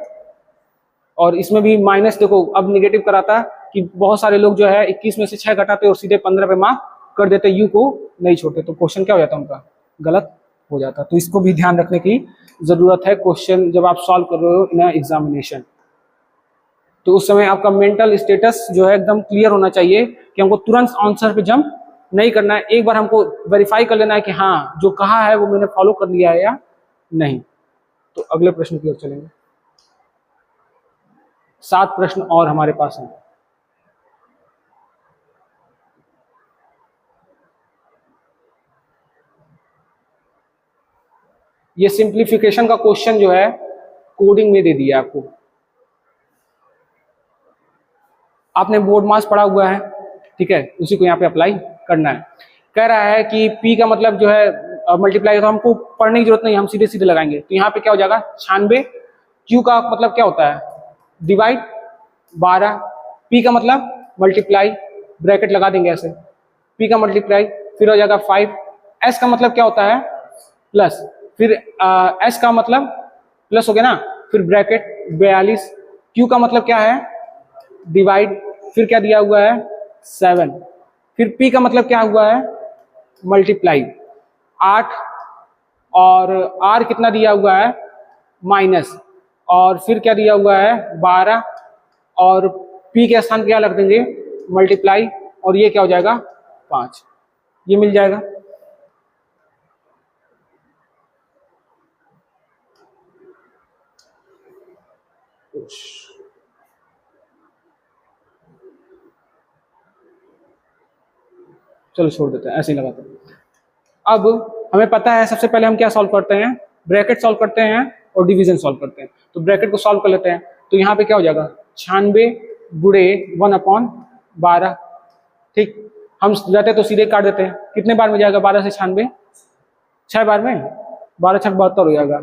और इसमें भी माइनस, देखो अब निगेटिव कराता कि बहुत सारे लोग जो है 21 में से 6 घटाते और सीधे 15 पे मार्क कर देते, यू को नहीं छोड़ते, तो क्वेश्चन क्या हो जाता उनका, गलत हो जाता। तो इसको भी ध्यान रखने की जरूरत है क्वेश्चन जब आप सॉल्व कर रहे हो इन एग्जामिनेशन। तो उस समय आपका मेंटल स्टेटस जो है एकदम क्लियर होना चाहिए कि हमको तुरंत आंसर पे जंप नहीं करना है, एक बार हमको वेरीफाई कर लेना है कि हाँ जो कहा है वो मैंने फॉलो कर लिया है या नहीं। तो अगले प्रश्न की ओर चलेंगे, 7 प्रश्न और हमारे पास हैं। ये सिंप्लीफिकेशन का क्वेश्चन जो है कोडिंग में दे दिया आपको, आपने बोर्ड मास पढ़ा हुआ है, ठीक है, उसी को यहाँ पे अप्लाई करना है। कह रहा है कि P का मतलब जो है मल्टीप्लाई, तो हमको पढ़ने की जरूरत नहीं, हम सीधे सीधे लगाएंगे, तो यहाँ पे क्या हो जाएगा 96। Q का मतलब क्या होता है, डिवाइड 12, P का मतलब मल्टीप्लाई, ब्रैकेट लगा देंगे ऐसे, P का मल्टीप्लाई, फिर हो जाएगा 5, S का मतलब क्या होता है, प्लस, फिर S का मतलब प्लस हो गया ना, फिर ब्रैकेट 42, Q का मतलब क्या है, डिवाइड, फिर क्या दिया हुआ है 7, फिर P का मतलब क्या हुआ है, मल्टीप्लाई 8, और R कितना दिया हुआ है, माइनस, और फिर क्या दिया हुआ है 12, और P के स्थान क्या रख देंगे, मल्टीप्लाई, और ये क्या हो जाएगा 5, ये मिल जाएगा। चलो छोड़ देते हैं, ऐसे ही लगाते हैं। अब हमें पता है सबसे पहले हम क्या सॉल्व करते हैं, ब्रैकेट सॉल्व करते हैं और डिवीजन सॉल्व करते हैं। तो ब्रैकेट को सॉल्व कर लेते हैं। तो यहाँ पे क्या हो जाएगा 96 गुणे 1/12। ठीक, हम रहते तो सीधे काट देते हैं। कितने बार में जाएगा 12 से 96? 6 बार में, 12 6 72 हो जाएगा,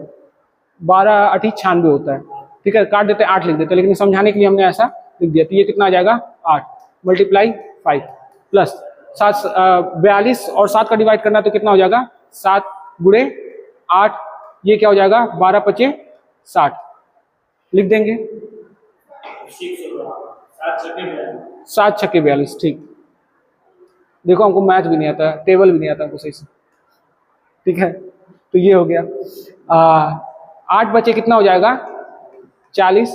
12 8 96 होता है। ठीक है, काट देते हैं, 8 लिख देते हैं, लेकिन समझाने के लिए हमने ऐसा लिख दिया। तो ये कितना आ जाएगा 8 मल्टीप्लाई 5 प्लस 7 42 और 7 का डिवाइड करना तो कितना हो जाएगा 7 गुणे 8, ये क्या हो जाएगा 12 5 60 लिख देंगे। 7 छक्के 42। ठीक, देखो हमको मैथ भी नहीं आता, टेबल भी नहीं आता हमको सही से। ठीक है, तो ये हो गया 8 बचे कितना हो जाएगा 40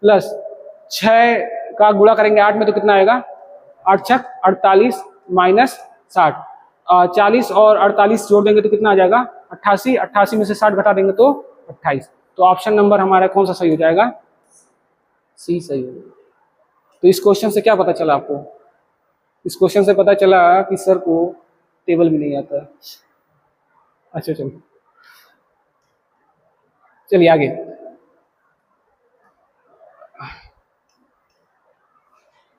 प्लस 6 का गुणा करेंगे 8 में तो कितना आएगा 8 छक 48 माइनस 60, 40 और 48 जोड़ देंगे तो कितना आ जाएगा 88, 88 में से 60 घटा देंगे तो 28। तो ऑप्शन नंबर हमारा कौन सा सही हो जाएगा, सी सही हो। तो इस क्वेश्चन से क्या पता चला आपको, इस क्वेश्चन से पता चला कि सर को टेबल भी नहीं आता। अच्छा चलो चलिए आगे।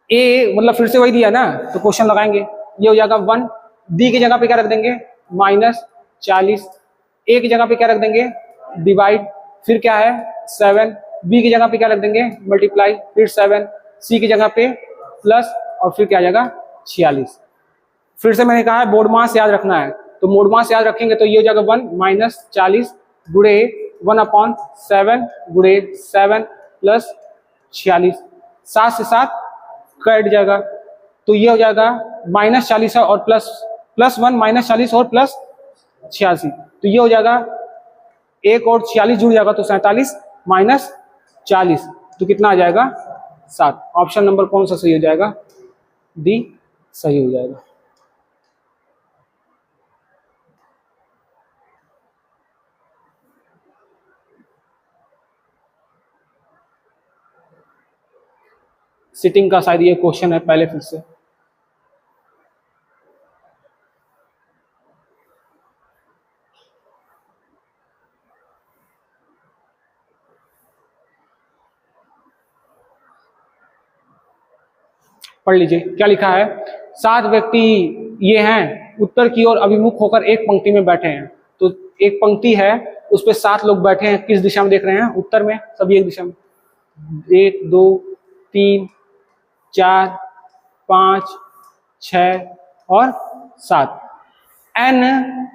ए मतलब फिर से वही दिया ना, तो क्वेश्चन लगाएंगे। ये हो जाएगा 1, डी की जगह पे क्या रख देंगे -40, ए की जगह पे क्या रख देंगे डिवाइड, फिर क्या है 7, बी की जगह पे क्या रख देंगे मल्टीप्लाई, फिर 7, सी की जगह पे प्लस और फिर क्या आ जाएगा 46। फिर से मैंने कहा है बोर्ड मास याद रखना है, तो मोड मास याद रखेंगे तो ये हो जाएगा 1 -40 गुणे 1/7 गुणे 7 प्लस 46, 7 से 7 कट जाएगा तो ये हो जाएगा -40 और +1 -40 और प्लस 86, तो ये हो जाएगा 1 और 46 जुड़ जाएगा तो 47 माइनस 40 तो कितना आ जाएगा 7। ऑप्शन नंबर कौन सा सही हो जाएगा, डी सही हो जाएगा। सिटिंग का शायद ये क्वेश्चन है, पहले फिर से पढ़ लीजिए क्या लिखा है। 7 व्यक्ति ये हैं, उत्तर की ओर अभिमुख होकर एक पंक्ति में बैठे हैं। तो एक पंक्ति है उस पे 7 लोग बैठे हैं, किस दिशा में देख रहे हैं, उत्तर में, सभी एक दिशा में। 1 2 3 4 5 6 और 7। n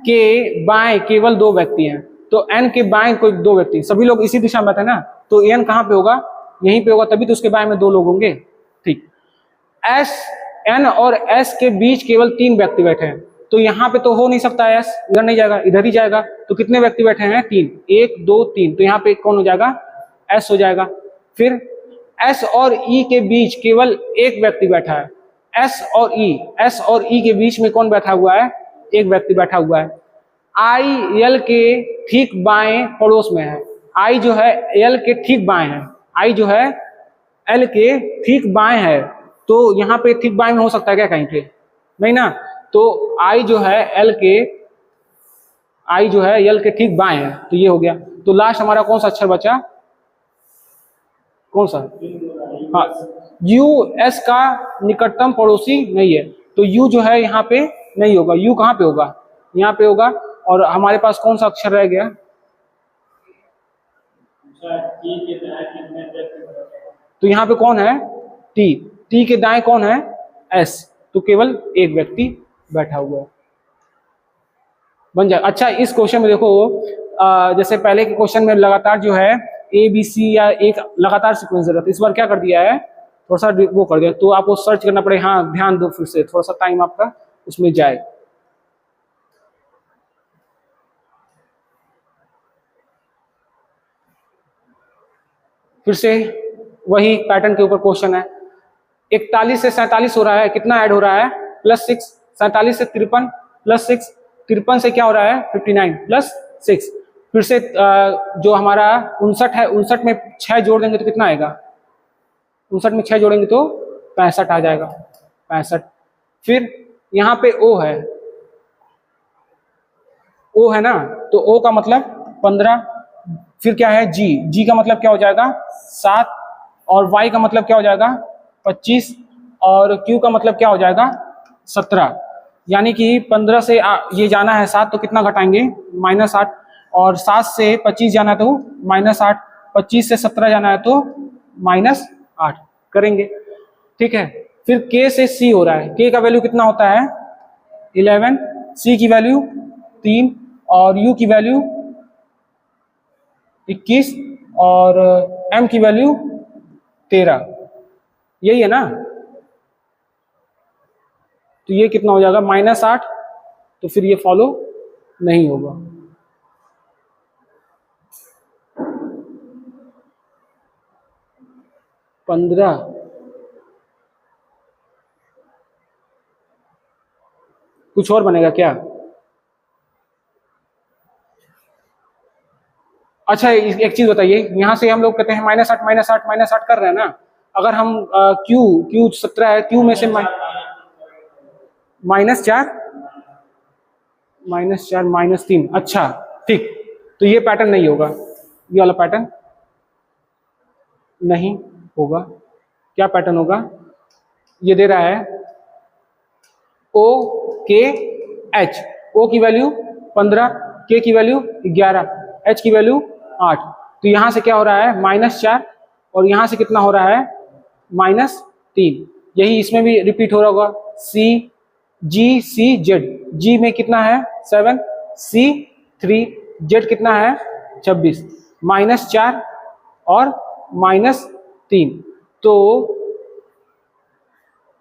के बाएं केवल 2 व्यक्ति हैं, तो n के बाएं कोई 2 व्यक्ति, सभी लोग इसी दिशा में बैठे ना, तो n कहाँ पे होगा, यहीं पे होगा, तभी तो उसके बाएं में 2 लोग होंगे। ठीक, S n और S के बीच केवल 3 व्यक्ति बैठे हैं, तो यहाँ पे तो हो नहीं सकता S, इधर नहीं जाएगा, इधर ही जाएगा। तो कितने व्यक्ति बैठे हैं 3, 1 2 3, तो यहाँ पे कौन हो जाएगा S हो जाएगा। फिर S और E के बीच केवल एक व्यक्ति बैठा है, S और E के बीच में कौन बैठा हुआ है, एक व्यक्ति बैठा हुआ है। I L के ठीक बाएं पड़ोस में है, I जो है L के ठीक बाएं है, I जो है L के ठीक बाएं है, तो यहाँ पे ठीक बाएं में हो सकता है क्या कहीं पे, नहीं ना, तो I जो है L के ठीक बाएं है, तो ये हो गया। तो लास्ट हमारा कौन सा अक्षर बचा, कौन सा, हाँ U S का निकटतम पड़ोसी नहीं है, तो U जो है यहाँ पे नहीं होगा, U कहाँ पे होगा, यहाँ पे होगा। और हमारे पास कौन सा अक्षर रह गया, तो यहाँ पे कौन है T, T के दाएं कौन है S, तो केवल एक व्यक्ति बैठा हुआ है, बन जाए। अच्छा इस क्वेश्चन में देखो जैसे पहले के क्वेश्चन में लगातार जो है ABC या एक लगातार सीक्वेंस रहता है, इस बार क्या कर दिया है थोड़ा सा वो कर दिया, तो आपको सर्च करना पड़े। हाँ ध्यान दो, फिर से थोड़ा सा टाइम आपका उसमें जाए। फिर से वही पैटर्न के ऊपर क्वेश्चन है। 41 से 47 हो रहा है, कितना ऐड हो रहा है +6, 47 से 53 +6, 53 से क्या हो रहा है 59 +6। फिर से जो हमारा 59 है, 59 में 6 जोड़ देंगे तो कितना आएगा, 59 में 6 जोड़ेंगे तो 65 आ जाएगा, 65। फिर यहाँ पे O है ना, तो O का मतलब 15, फिर क्या है G का मतलब क्या हो जाएगा 7, और Y का मतलब क्या हो जाएगा 25, और Q का मतलब क्या हो जाएगा 17। यानी कि 15 से ये जाना है 7 तो कितना घटाएंगे -8, और 7 से 25 जाना है तो -8, 25 से 17 जाना है तो -8 करेंगे। ठीक है, फिर K से C हो रहा है, K का वैल्यू कितना होता है 11, C की वैल्यू 3, और U की वैल्यू 21, और M की वैल्यू 13, यही है ना। तो ये कितना हो जाएगा -8, तो फिर ये फॉलो नहीं होगा। पंद्रह, कुछ और बनेगा क्या? अच्छा एक चीज बताइए, यहां से हम लोग कहते हैं -8 -8 -8 कर रहे हैं ना, अगर हम Q 17 है, Q में से -4 -3, अच्छा ठीक, तो ये पैटर्न नहीं होगा, ये वाला पैटर्न नहीं होगा। क्या पैटर्न होगा? ये दे रहा है OKH, O की वैल्यू 15, K की वैल्यू 11, H की वैल्यू 8, तो यहां से क्या हो रहा है -4, और यहां से कितना हो रहा है -3, यही इसमें भी रिपीट हो रहा होगा। C G में कितना है 7, C 3, Z कितना है 26, -4 और -3, तो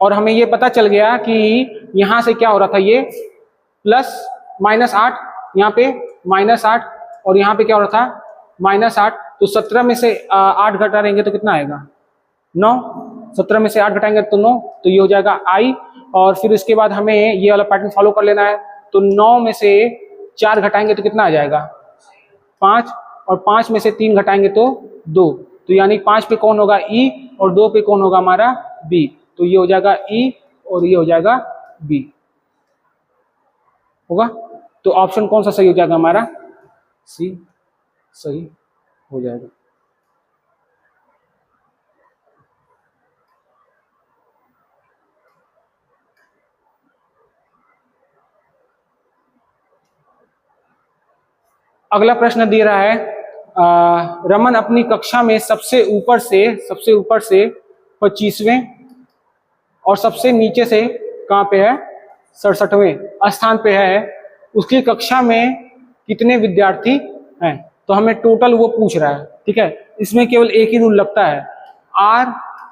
और हमें ये पता चल गया कि यहां से क्या हो रहा था, ये +8, यहाँ पे -8, और यहाँ पे क्या हो रहा था -8, तो 17 में से 8 घटा देंगे तो कितना आएगा 9, 17 में से 8 घटाएंगे तो 9, तो ये हो जाएगा I, और फिर इसके बाद हमें ये वाला पैटर्न फॉलो कर लेना है, तो 9 में से 4 घटाएंगे तो कितना आ जाएगा 5, और 5 में से 3 घटाएंगे तो 2, तो यानी 5 पे कौन होगा E, और 2 पे कौन होगा हमारा B, तो ये हो जाएगा E और ये हो जाएगा B होगा। तो ऑप्शन कौन सा सही हो जाएगा हमारा? C सही हो जाएगा। अगला प्रश्न दे रहा है रमन अपनी कक्षा में सबसे ऊपर से 25वें और सबसे नीचे से कहाँ पे है 67वें स्थान पे है, उसकी कक्षा में कितने विद्यार्थी हैं? तो हमें टोटल वो पूछ रहा है। ठीक है, इसमें केवल एक ही रूल लगता है, R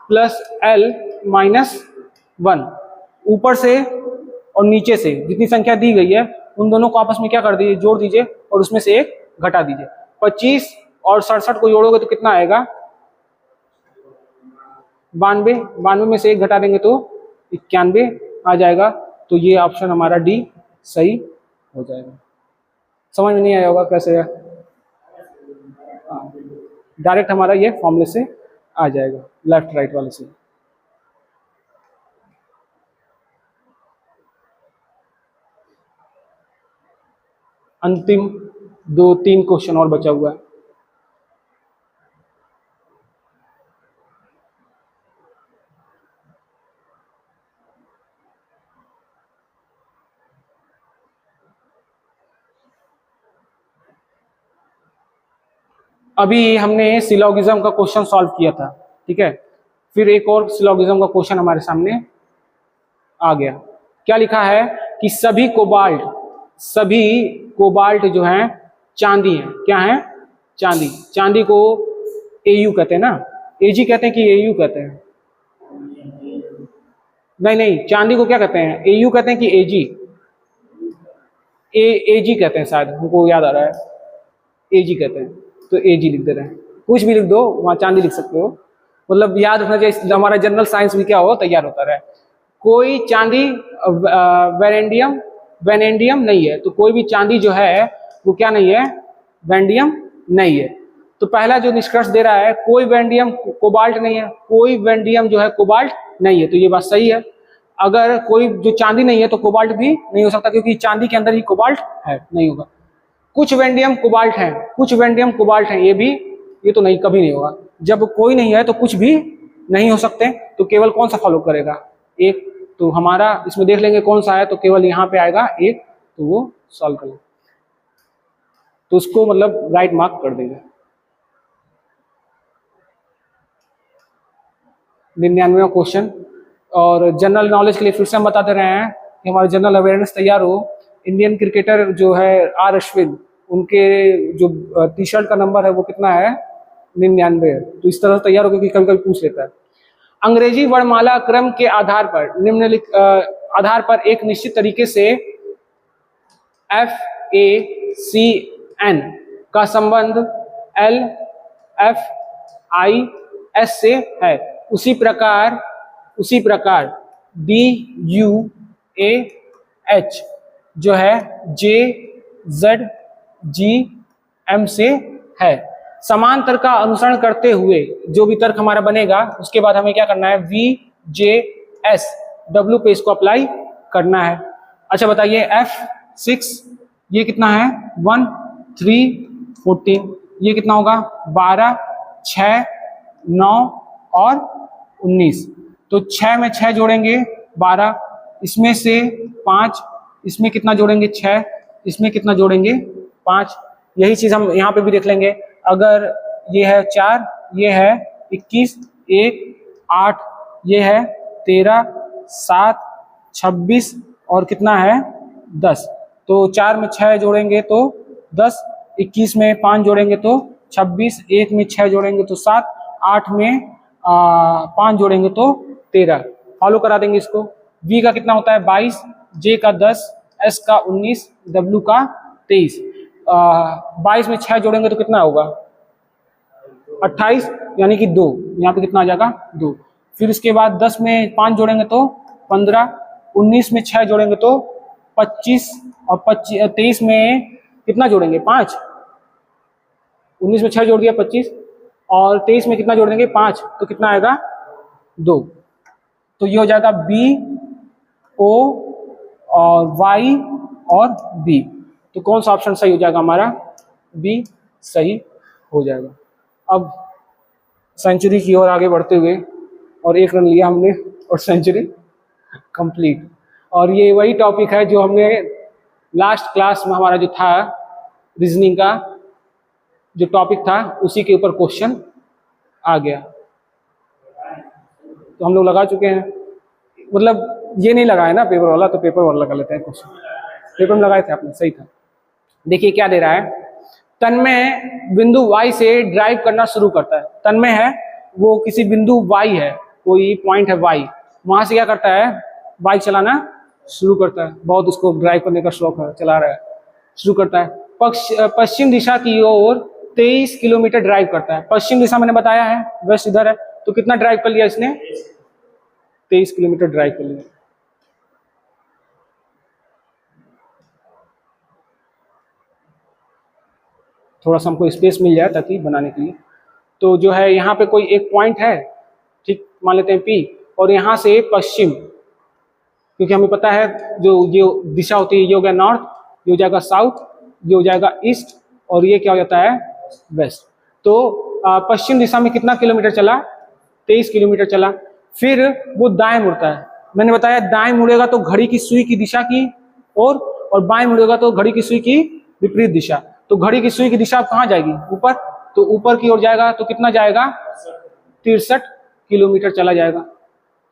+ L - 1, ऊपर से और नीचे से जितनी संख्या दी गई है उन दोनों को आपस में क्या कर दीजिए, जोड़ दीजिए, और उसमें से एक घटा दीजिए। 25 और 67 को जोड़ोगे तो कितना आएगा 92, 92 में से एक घटा देंगे तो 91 आ जाएगा। तो ये ऑप्शन हमारा D सही हो जाएगा। समझ में नहीं आया होगा कैसे है, डायरेक्ट हमारा ये फॉर्मूले से आ जाएगा, लेफ्ट राइट वाले से। अंतिम 2-3 क्वेश्चन और बचा हुआ है। अभी हमने सिलोगिज्म का क्वेश्चन सॉल्व किया था, ठीक है, फिर एक और सिलोगिज्म का क्वेश्चन हमारे सामने आ गया। क्या लिखा है कि सभी कोबाल्ट जो हैं चांदी हैं। क्या है? चांदी। चांदी को AU कहते हैं ना, AG कहते हैं कि AU कहते हैं? नहीं, चांदी को क्या कहते हैं, AU कहते हैं कि AG? AG कहते हैं, शायद हमको याद आ रहा है AG कहते हैं, तो AG लिख दे रहे हैं। कुछ भी लिख दो, वहां चांदी लिख सकते हो, मतलब याद रखना चाहिए, हमारा जनरल साइंस भी क्या हो तैयार होता रहे। कोई चांदी वेनेडियम नहीं है, तो कोई भी चांदी जो है वो क्या नहीं है, वेंडियम नहीं है। तो पहला जो निष्कर्ष दे रहा है कोई वेंडियम कोबाल्ट नहीं है, कोई वेंडियम जो है कोबाल्ट नहीं है, तो ये बात सही है। अगर कोई जो चांदी नहीं है तो कोबाल्ट भी नहीं हो सकता, क्योंकि चांदी के अंदर ही कोबाल्ट है, नहीं होगा। कुछ वेंडियम कोबाल्ट हैं, कुछ वेंडियम कोबाल्ट हैं, ये तो नहीं, कभी नहीं होगा। जब कोई नहीं है तो कुछ भी नहीं हो सकते, तो केवल कौन सा फॉलो करेगा, एक। तो हमारा इसमें देख लेंगे कौन सा है, तो केवल यहाँ पे आएगा एक, तो वो सॉल्व कर लेंगे, तो उसको मतलब राइट मार्क कर देंगे। 99वां क्वेश्चन, और जनरल नॉलेज के लिए फिर से हम बता दे रहे हैं कि हमारा जनरल अवेयरनेस तैयार हो। इंडियन क्रिकेटर जो है आर अश्विन, उनके जो टी शर्ट का नंबर है वो कितना है, 99। तो इस तरह से तैयार हो, क्योंकि कभी कभी पूछ लेता है। अंग्रेजी वर्णमाला क्रम के आधार पर निम्नलिखित आधार पर एक निश्चित तरीके से FACN का संबंध LFIS से है। उसी प्रकार DUAH जो है JZGM से है। समांतर का अनुसरण करते हुए जो भी तर्क हमारा बनेगा, उसके बाद हमें क्या करना है, VJSW पे इसको अप्लाई करना है। अच्छा बताइए, F6 ये कितना है, 1 3 14, ये कितना होगा, 12 6 9 और 19। तो 6 में 6 जोड़ेंगे 12, इसमें से 5, इसमें कितना जोड़ेंगे 6, इसमें कितना जोड़ेंगे 5। यही चीज हम यहाँ पे भी देख लेंगे। अगर ये है 4, ये है 21, 1 8, ये है 13 7 26 और कितना है 10। तो 4 में 6 जोड़ेंगे तो 10, 21 में 5 जोड़ेंगे तो 26, 1 में 6 जोड़ेंगे तो 7, 8 में 5 जोड़ेंगे तो 13। फॉलो करा देंगे इसको। V का कितना होता है 22, J का 10, S का 19, W का 23। 22 में 6 जोड़ेंगे तो कितना होगा 28, यानी कि 2, यहाँ पे कितना आ जाएगा 2। फिर उसके बाद 10 में 5 जोड़ेंगे तो 15, 19 में 6 जोड़ेंगे तो 25 और 23 में कितना जोड़ेंगे 5, 19 में 6 जोड़ दिया 25 और 23 में कितना जोड़ देंगे 5, तो कितना आएगा 2। तो ये हो जाएगा B O और Y और B। तो कौन सा ऑप्शन सही हो जाएगा हमारा, B सही हो जाएगा। अब सेंचुरी की ओर आगे बढ़ते हुए, और 1 रन लिया हमने और सेंचुरी कंप्लीट। और ये वही टॉपिक है जो हमने लास्ट क्लास में हमारा जो था रीजनिंग का जो टॉपिक था, उसी के ऊपर क्वेश्चन आ गया। तो हम लोग लगा चुके हैं, मतलब ये नहीं लगाए ना पेपर वाला, तो पेपर वाला लगा लेते हैं क्वेश्चन। पेपर में लगाए थे आपने, सही था। देखिए क्या दे रहा है, तन्मय बिंदु Y से ड्राइव करना शुरू करता है। तन्मय है वो किसी बिंदु Y है, कोई पॉइंट है Y, वहां से क्या करता है, बाइक चलाना शुरू करता है। बहुत उसको ड्राइव करने का शौक है, चला रहा है, शुरू करता है। पश्चिम दिशा की ओर 23 किलोमीटर ड्राइव करता है। पश्चिम दिशा मैंने बताया है, वेस्ट इधर है, तो कितना ड्राइव कर लिया इसने, 23 किलोमीटर ड्राइव कर लिया। थोड़ा सा हमको स्पेस मिल जाए ताकि बनाने के लिए। तो जो है यहाँ पे कोई एक पॉइंट है, ठीक मान लेते हैं P, और यहाँ से पश्चिम, क्योंकि हमें पता है जो दिशा होती है, ये हो गया नॉर्थ, ये हो जाएगा साउथ, ये हो जाएगा ईस्ट, और ये क्या हो जाता है वेस्ट। तो पश्चिम दिशा में कितना किलोमीटर चला, 23 किलोमीटर चला। फिर वो दाएं मुड़ता है। मैंने बताया दाएं मुड़ेगा तो घड़ी की सुई की दिशा की ओर, और बाएं मुड़ेगा तो घड़ी की सुई की विपरीत दिशा। तो घड़ी की सुई की दिशा कहाँ जाएगी, ऊपर, तो ऊपर की ओर जाएगा। तो कितना जाएगा 63 किलोमीटर चला जाएगा,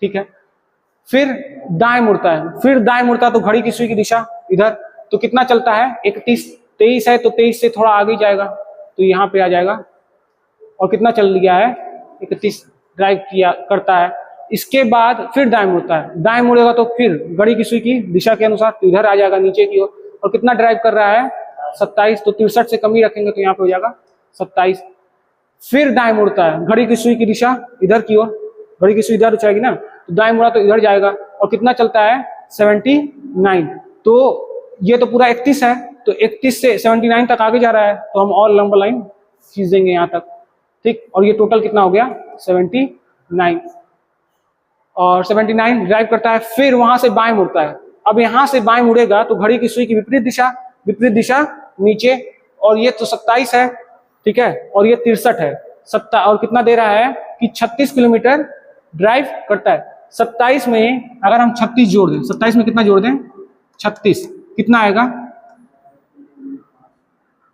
ठीक है। फिर दाएं मुड़ता है, फिर दाएं मुड़ता है तो घड़ी की सुई की दिशा इधर, तो कितना चलता है 31, 23 है तो 23 से थोड़ा आगे जाएगा, तो यहाँ पे आ जाएगा। और कितना चल गया है 31 ड्राइव किया करता है। इसके बाद फिर दाएं मुड़ता है, दाएं मुड़ेगा तो फिर घड़ी की सुई की दिशा के अनुसार तो इधर आ जाएगा नीचे की ओर। और कितना ड्राइव कर रहा है 27, तो 63 से कम ही रखेंगे तो यहाँ पे हो जाएगा 27। फिर दाएं मुड़ता है, घड़ी की सुई की दिशा इधर की ओर, घड़ी की सुई इधर जाएगी ना, तो दाएं मुड़ा तो इधर जाएगा। और कितना चलता है 79। तो ये तो पूरा 31 है, तो 31 से 79 तक आगे जा रहा है, तो हम और लंबा लाइन खींच देंगे यहाँ तक, ठीक। और ये टोटल कितना हो गया 79। और 79 ड्राइव करता है, फिर वहां से बाएं मुड़ता है। अब यहाँ से बाएं मुड़ेगा तो घड़ी की सुई की विपरीत दिशा नीचे, और ये तो 27 है, ठीक है, और ये 63 है। और कितना दे रहा है कि 36 किलोमीटर ड्राइव करता है। 27 में अगर हम 36 जोड़ दें, 27 में कितना जोड़ दें, 36, कितना आएगा,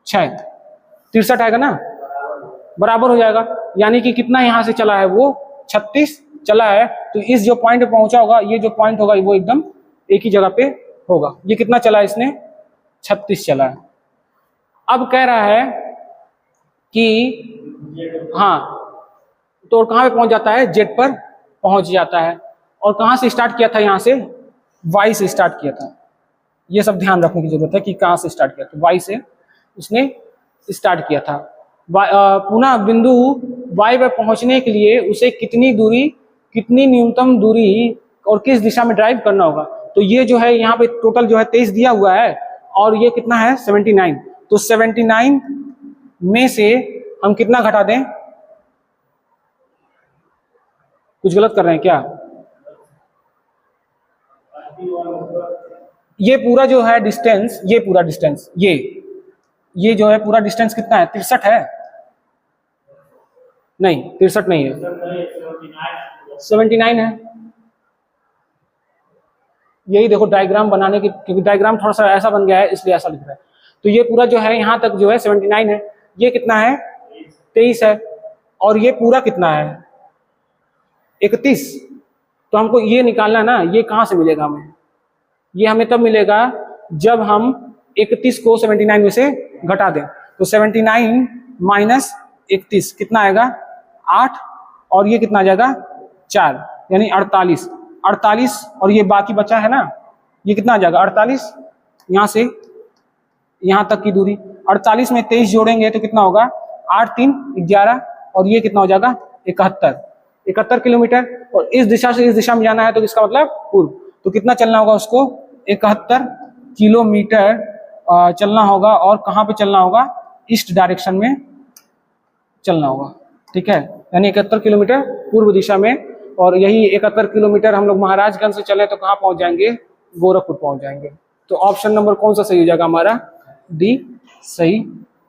6, 63 आएगा ना, बराबर हो जाएगा। यानी कि कितना यहाँ से चला है, वो 36 चला है। तो इस जो पॉइंट पे पहुंचा होगा, ये जो पॉइंट होगा वो एकदम एक ही जगह पे होगा। ये कितना चला है इसने, 36 चला है। अब कह रहा है कि हाँ, तो कहाँ पे पहुंच जाता है, जेड पर पहुंच जाता है। और कहाँ से स्टार्ट किया था, यहाँ से वाई से स्टार्ट किया था। ये सब ध्यान रखने की जरूरत है कि कहाँ से स्टार्ट किया था, वाई से उसने स्टार्ट किया था। पुनः बिंदु वाई पर पहुंचने के लिए उसे कितनी न्यूनतम दूरी और किस दिशा में ड्राइव करना होगा। तो ये जो है यहाँ पे टोटल जो है 23 दिया हुआ है, और ये कितना है 79। तो 79 में से हम कितना घटा दें, कुछ गलत कर रहे हैं क्या? ये पूरा जो है डिस्टेंस, ये पूरा डिस्टेंस, ये जो है पूरा डिस्टेंस कितना है, 63 है, नहीं 63 नहीं है, 79 है। यही देखो डायग्राम बनाने की, क्योंकि डायग्राम थोड़ा सा ऐसा बन गया है इसलिए ऐसा लिख रहा है। तो ये पूरा जो है यहाँ तक जो है 79 है, ये कितना है 23 है, और ये पूरा कितना है 31। तो हमको ये निकालना ना, ये कहाँ से मिलेगा हमें, ये हमें तब मिलेगा जब हम 31 को 79 में से घटा दें। तो 79 माइनस 31 कितना आएगा, 8, और ये कितना आ जाएगा 4, यानी 48। 48 और ये बाकी बचा है ना, ये कितना आ जाएगा 48, यहाँ से यहाँ तक की दूरी। 48 में 23 जोड़ेंगे तो कितना होगा, 8 3 11, और ये कितना हो जाएगा 71 किलोमीटर। और इस दिशा से इस दिशा में जाना है तो इसका मतलब पूर्व। तो कितना चलना होगा उसको, 71 किलोमीटर चलना होगा। और कहाँ पे चलना होगा, ईस्ट डायरेक्शन में चलना होगा, ठीक है, यानी 71 किलोमीटर पूर्व दिशा में। और यही 71 किलोमीटर हम लोग महाराजगंज से चले तो कहाँ पहुंच जाएंगे, गोरखपुर पहुंच जाएंगे। तो ऑप्शन नंबर कौन सा सही हो जाएगा हमारा, डी सही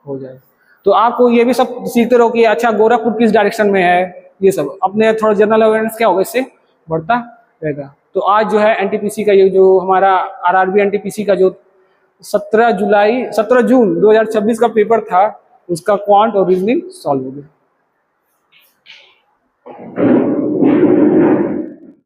हो जाएगा। तो आपको ये भी सब सीखते रहो कि अच्छा गोरखपुर किस डायरेक्शन में है, ये सब अपने थोड़ा जनरल अवेयरनेस क्या होगा, इससे बढ़ता रहेगा। तो आज जो है एनटीपीसी का ये जो हमारा आरआरबी एनटीपीसी का जो 17 जून 2026 का पेपर था, उसका क्वांट और रीजनिंग सॉल्व हो गया।